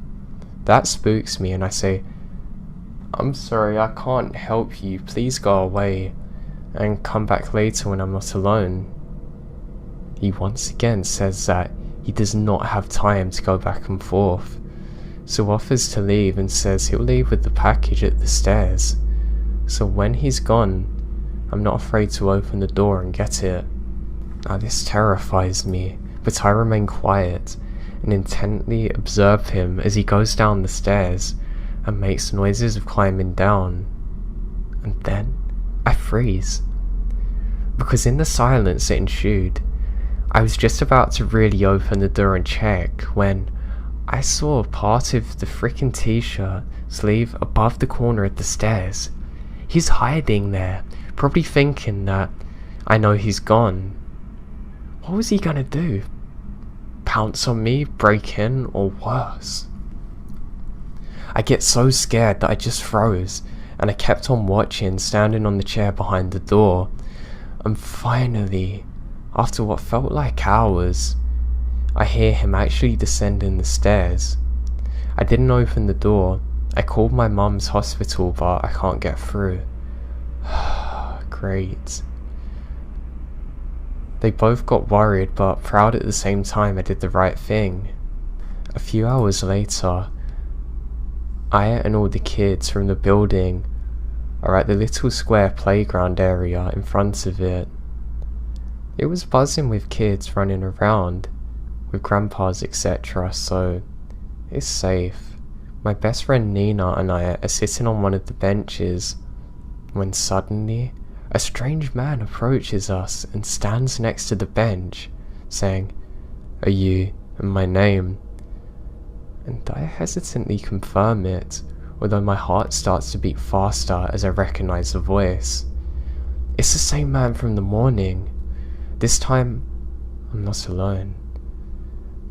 That spooks me and I say, "I'm sorry, I can't help you, please go away and come back later when I'm not alone." He once again says that he does not have time to go back and forth, so offers to leave and says he'll leave with the package at the stairs. So when he's gone, I'm not afraid to open the door and get it. Now this terrifies me, but I remain quiet and intently observe him as he goes down the stairs and makes noises of climbing down. And then I freeze, because in the silence that ensued, I was just about to really open the door and check when I saw part of the frickin' t-shirt sleeve above the corner of the stairs. He's hiding there, probably thinking that I know he's gone. What was he gonna do? Pounce on me, break in, or worse? I get so scared that I just froze, and I kept on watching, standing on the chair behind the door. And finally, after what felt like hours, I hear him actually descending the stairs. I didn't open the door. I called my mum's hospital, but I can't get through. Great. They both got worried, but proud at the same time I did the right thing. A few hours later, I and all the kids from the building are at the little square playground area in front of it. It was buzzing with kids running around, with grandpas etc, so it's safe. My best friend Nina and I are sitting on one of the benches when suddenly a strange man approaches us and stands next to the bench, saying, "Are you and my name?" And I hesitantly confirm it, although my heart starts to beat faster as I recognize the voice. It's the same man from the morning. This time, I'm not alone.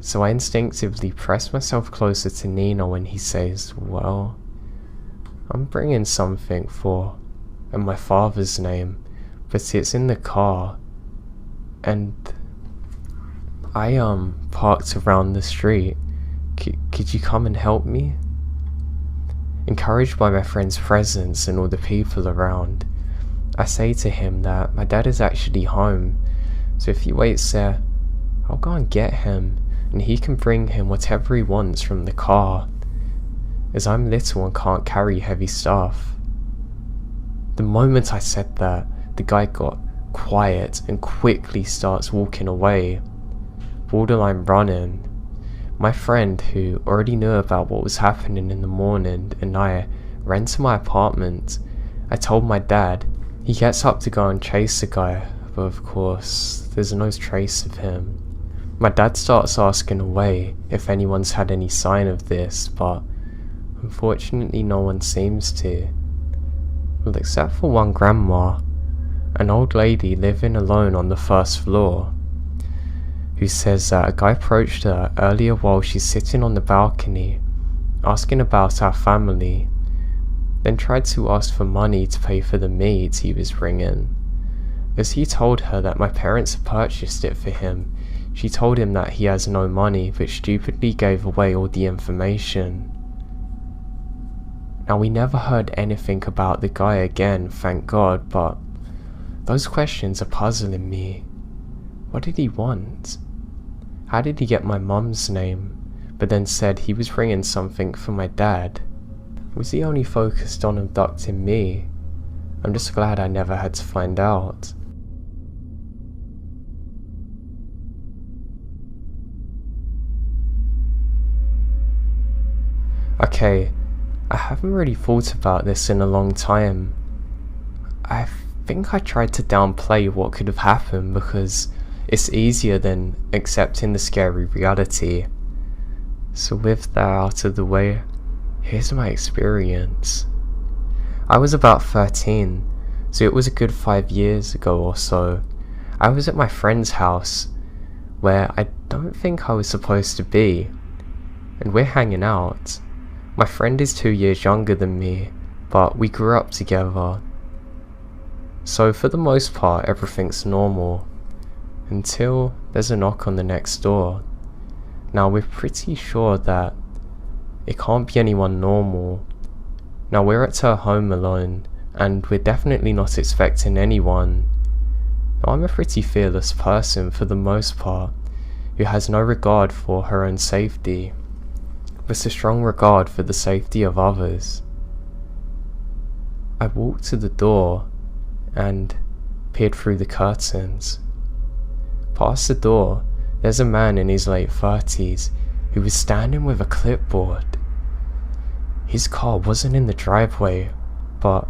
So I instinctively press myself closer to Nina when he says, "Well, I'm bringing something for and my father's name, but it's in the car, and I parked around the street. Could you come and help me?" Encouraged by my friend's presence and all the people around, I say to him that my dad is actually home, so if he waits there, I'll go and get him, and he can bring him whatever he wants from the car, as I'm little and can't carry heavy stuff. The moment I said that, the guy got quiet and quickly starts walking away, borderline running. My friend, who already knew about what was happening in the morning, and I ran to my apartment. I told my dad. He gets up to go and chase the guy, but of course, there's no trace of him. My dad starts asking away if anyone's had any sign of this, but unfortunately no one seems to. Well, except for one grandma, an old lady living alone on the first floor, who says that a guy approached her earlier while she's sitting on the balcony, asking about our family, then tried to ask for money to pay for the maids he was bringing. As he told her that my parents had purchased it for him, she told him that he has no money, but stupidly gave away all the information. Now, we never heard anything about the guy again, thank God, but those questions are puzzling me. What did he want? How did he get my mum's name, but then said he was bringing something for my dad? Was he only focused on abducting me? I'm just glad I never had to find out. Okay, I haven't really thought about this in a long time. I think I tried to downplay what could have happened because it's easier than accepting the scary reality. So with that out of the way, here's my experience. I was about 13, so it was a good 5 years ago or so. I was at my friend's house, where I don't think I was supposed to be, and we're hanging out. My friend is 2 years younger than me, but we grew up together. So for the most part, everything's normal, until there's a knock on the next door. Now, we're pretty sure that it can't be anyone normal. Now, we're at her home alone, and we're definitely not expecting anyone. Now, I'm a pretty fearless person for the most part, who has no regard for her own safety, but a strong regard for the safety of others. I walked to the door and peered through the curtains. Past the door, there's a man in his late 30s who was standing with a clipboard. His car wasn't in the driveway, but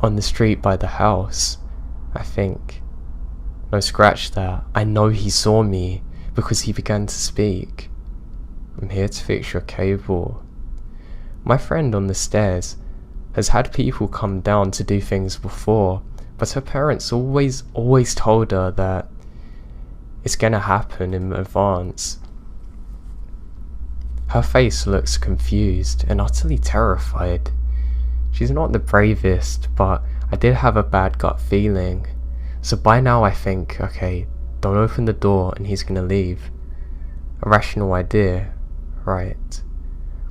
on the street by the house, I think. No, scratch that. I know he saw me because he began to speak. I'm here to fix your cable. My friend on the stairs has had people come down to do things before, but her parents always told her that it's gonna happen in advance. Her face looks confused and utterly terrified. She's not the bravest, but I did have a bad gut feeling. So by now I think, okay, don't open the door and he's gonna leave. A rational idea, right?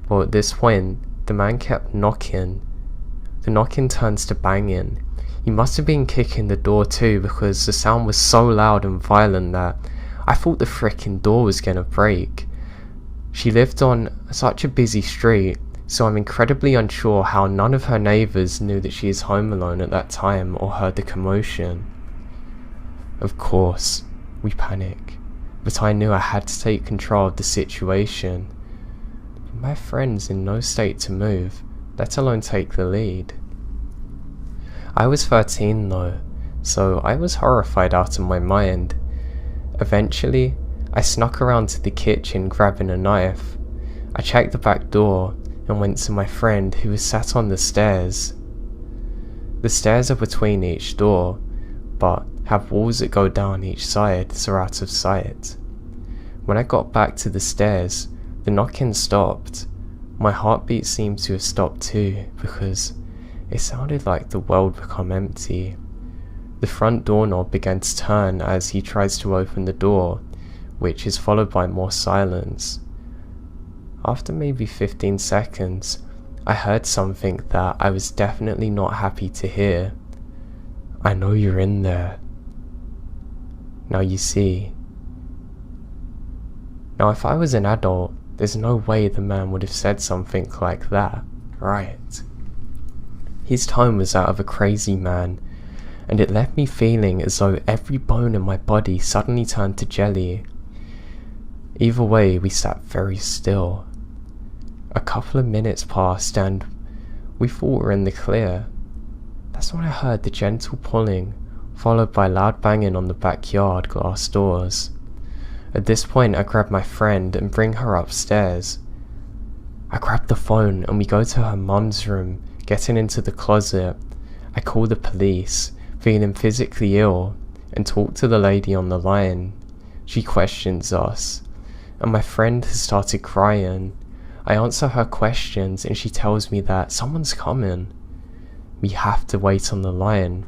Well, at this point, the man kept knocking. The knocking turns to banging. He must have been kicking the door too, because the sound was so loud and violent that I thought the frickin' door was gonna break. She lived on such a busy street, so I'm incredibly unsure how none of her neighbours knew that she is home alone at that time or heard the commotion. Of course, we panic, but I knew I had to take control of the situation. My friend's in no state to move, let alone take the lead. I was 13 though, so I was horrified out of my mind. Eventually, I snuck around to the kitchen grabbing a knife. I checked the back door and went to my friend who was sat on the stairs. The stairs are between each door, but have walls that go down each side so out of sight. When I got back to the stairs, the knocking stopped. My heartbeat seemed to have stopped too, because it sounded like the world become empty. The front doorknob began to turn as he tries to open the door, which is followed by more silence. After maybe 15 seconds, I heard something that I was definitely not happy to hear. I know you're in there. Now you see. Now if I was an adult, there's no way the man would have said something like that, right? His tone was that of a crazy man, and it left me feeling as though every bone in my body suddenly turned to jelly. Either way, we sat very still. A couple of minutes passed and we thought we were in the clear. That's when I heard the gentle pulling, followed by loud banging on the backyard glass doors. At this point, I grabbed my friend and bring her upstairs. I grab the phone and we go to her mum's room. Getting into the closet, I call the police, feeling physically ill, and talk to the lady on the line. She questions us, and my friend has started crying. I answer her questions and she tells me that someone's coming. We have to wait on the line.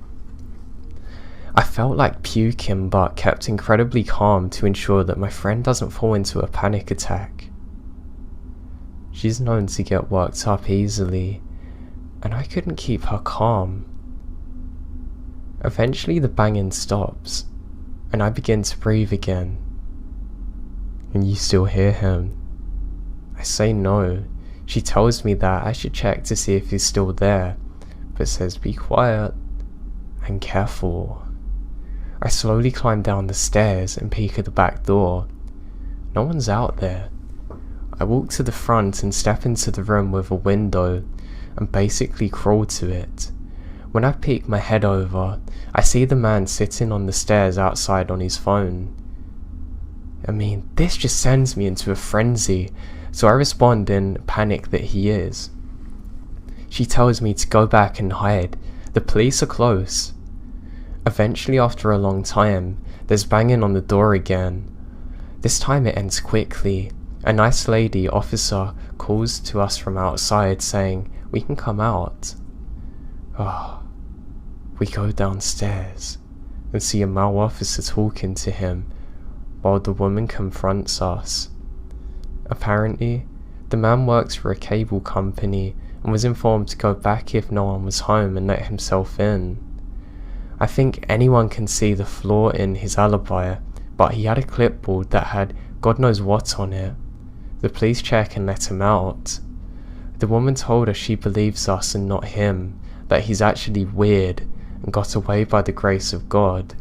I felt like puking but kept incredibly calm to ensure that my friend doesn't fall into a panic attack. She's known to get worked up easily, and I couldn't keep her calm. Eventually the banging stops, and I begin to breathe again. Can you still hear him? I say no. She tells me that I should check to see if he's still there, but says be quiet and careful. I slowly climb down the stairs and peek at the back door. No one's out there. I walk to the front and step into the room with a window and basically crawl to it. When I peek my head over, I see the man sitting on the stairs outside on his phone. I mean, this just sends me into a frenzy, so I respond in panic that he is. She tells me to go back and hide. The police are close. Eventually, after a long time, there's banging on the door again. This time it ends quickly. A nice lady officer calls to us from outside saying we can come out. We go downstairs and see a male officer talking to him while the woman confronts us. Apparently, the man works for a cable company and was informed to go back if no one was home and let himself in. I think anyone can see the flaw in his alibi, but he had a clipboard that had God knows what on it. The police check and let him out. The woman told us she believes us and not him, that he's actually weird and got away by the grace of God.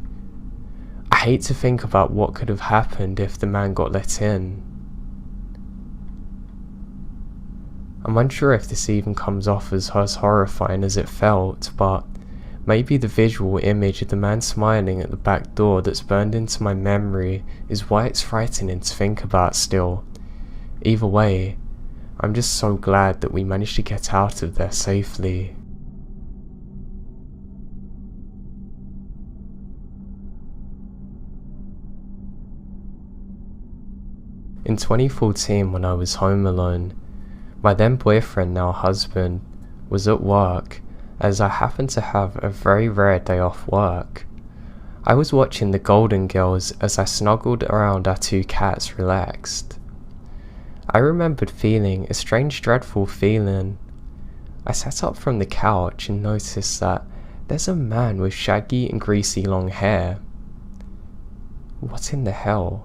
I hate to think about what could have happened if the man got let in. I'm unsure if this even comes off as horrifying as it felt, but maybe the visual image of the man smiling at the back door that's burned into my memory is why it's frightening to think about still. Either way, I'm just so glad that we managed to get out of there safely. In 2014, when I was home alone, my then boyfriend, now husband, was at work, as I happened to have a very rare day off work. I was watching the Golden Girls as I snuggled around our two cats relaxed. I remembered feeling a strange dreadful feeling. I sat up from the couch and noticed that there's a man with shaggy and greasy long hair. What in the hell?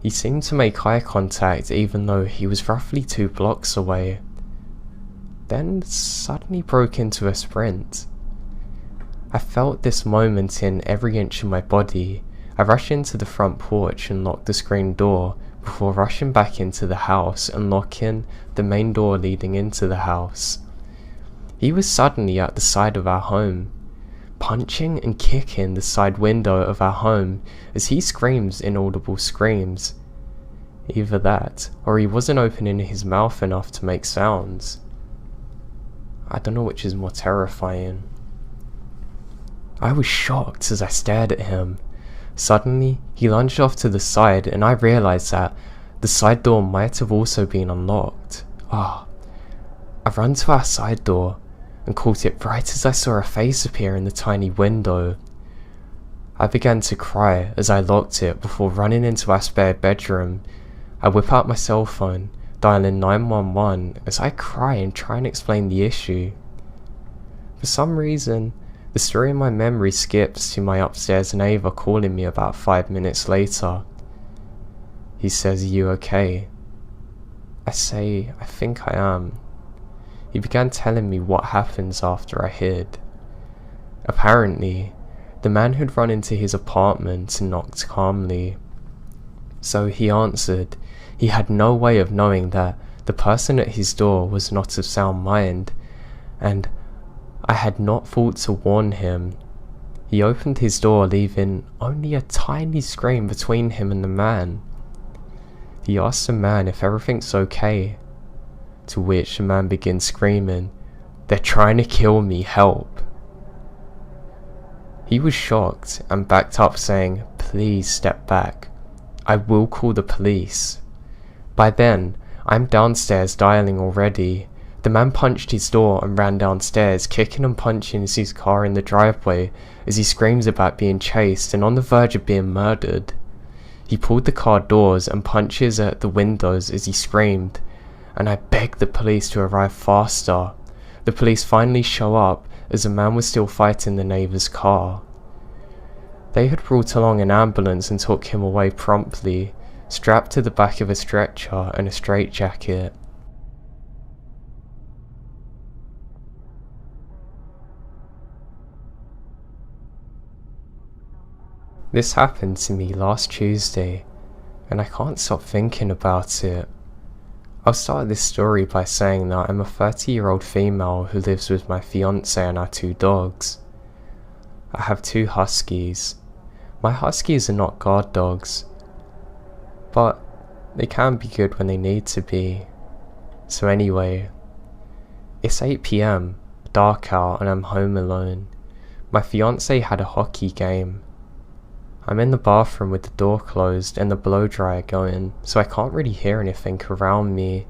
He seemed to make eye contact even though he was roughly 2 blocks away, then suddenly broke into a sprint. I felt this moment in every inch of my body. I rushed into the front porch and locked the screen door before rushing back into the house and locking the main door leading into the house. He was suddenly at the side of our home, punching and kicking the side window of our home as he screams inaudible screams. Either that, or he wasn't opening his mouth enough to make sounds. I don't know which is more terrifying. I was shocked as I stared at him. Suddenly, he lunged off to the side and I realised that the side door might have also been unlocked. I ran to our side door and caught it right as I saw a face appear in the tiny window. I began to cry as I locked it before running into our spare bedroom. I whip out my cell phone, dialing 911 as I cry and try and explain the issue. For some reason, the story in my memory skips to my upstairs neighbour calling me about 5 minutes later. He says, "Are you okay?" I say, "I think I am." He began telling me what happens after I hid. Apparently, the man had run into his apartment and knocked calmly. So he answered. He had no way of knowing that the person at his door was not of sound mind, and I had not thought to warn him. He opened his door, leaving only a tiny screen between him and the man. He asked the man if everything's okay, to which the man begins screaming, "They're trying to kill me, help." He was shocked and backed up saying, "Please step back. I will call the police." By then, I'm downstairs dialing already. The man punched his door and ran downstairs, kicking and punching his car in the driveway as he screams about being chased and on the verge of being murdered. He pulled the car doors and punches at the windows as he screamed, and I begged the police to arrive faster. The police finally show up as the man was still fighting the neighbour's car. They had brought along an ambulance and took him away promptly, strapped to the back of a stretcher and a straitjacket. This happened to me last Tuesday, and I can't stop thinking about it. I'll start this story by saying that I'm a 30-year-old female who lives with my fiance and our 2 dogs. I have 2 huskies. My huskies are not guard dogs, but they can be good when they need to be. So anyway, it's 8 PM, dark out, and I'm home alone. My fiance had a hockey game. I'm in the bathroom with the door closed and the blow dryer going, so I can't really hear anything around me.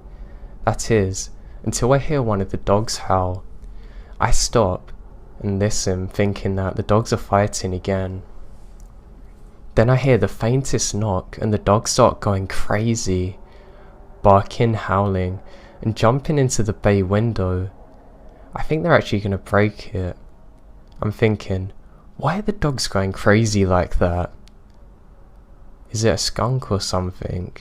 That is, until I hear one of the dogs howl. I stop and listen, thinking that the dogs are fighting again. Then I hear the faintest knock and the dogs start going crazy, barking, howling, and jumping into the bay window. I think they're actually going to break it. I'm thinking, why are the dogs going crazy like that? Is it a skunk or something?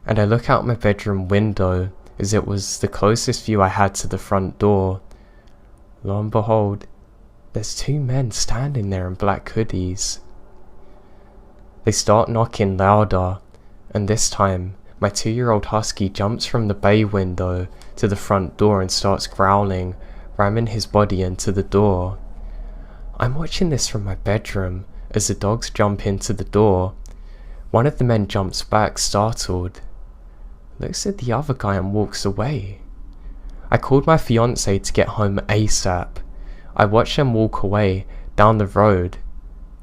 And I look out my bedroom window, as it was the closest view I had to the front door. Lo and behold, there's two men standing there in black hoodies. They start knocking louder, and this time my 2-year-old husky jumps from the bay window to the front door and starts growling, ramming his body into the door. I'm watching this from my bedroom as the dogs jump into the door. One of the men jumps back, startled, looks at the other guy and walks away. I called my fiance to get home ASAP. I watched them walk away down the road.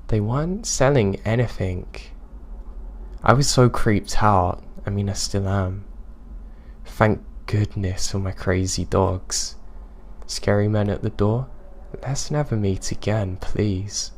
They weren't selling anything. I was so creeped out. I still am. Thank goodness for my crazy dogs. Scary men at the door? Let's never meet again, please.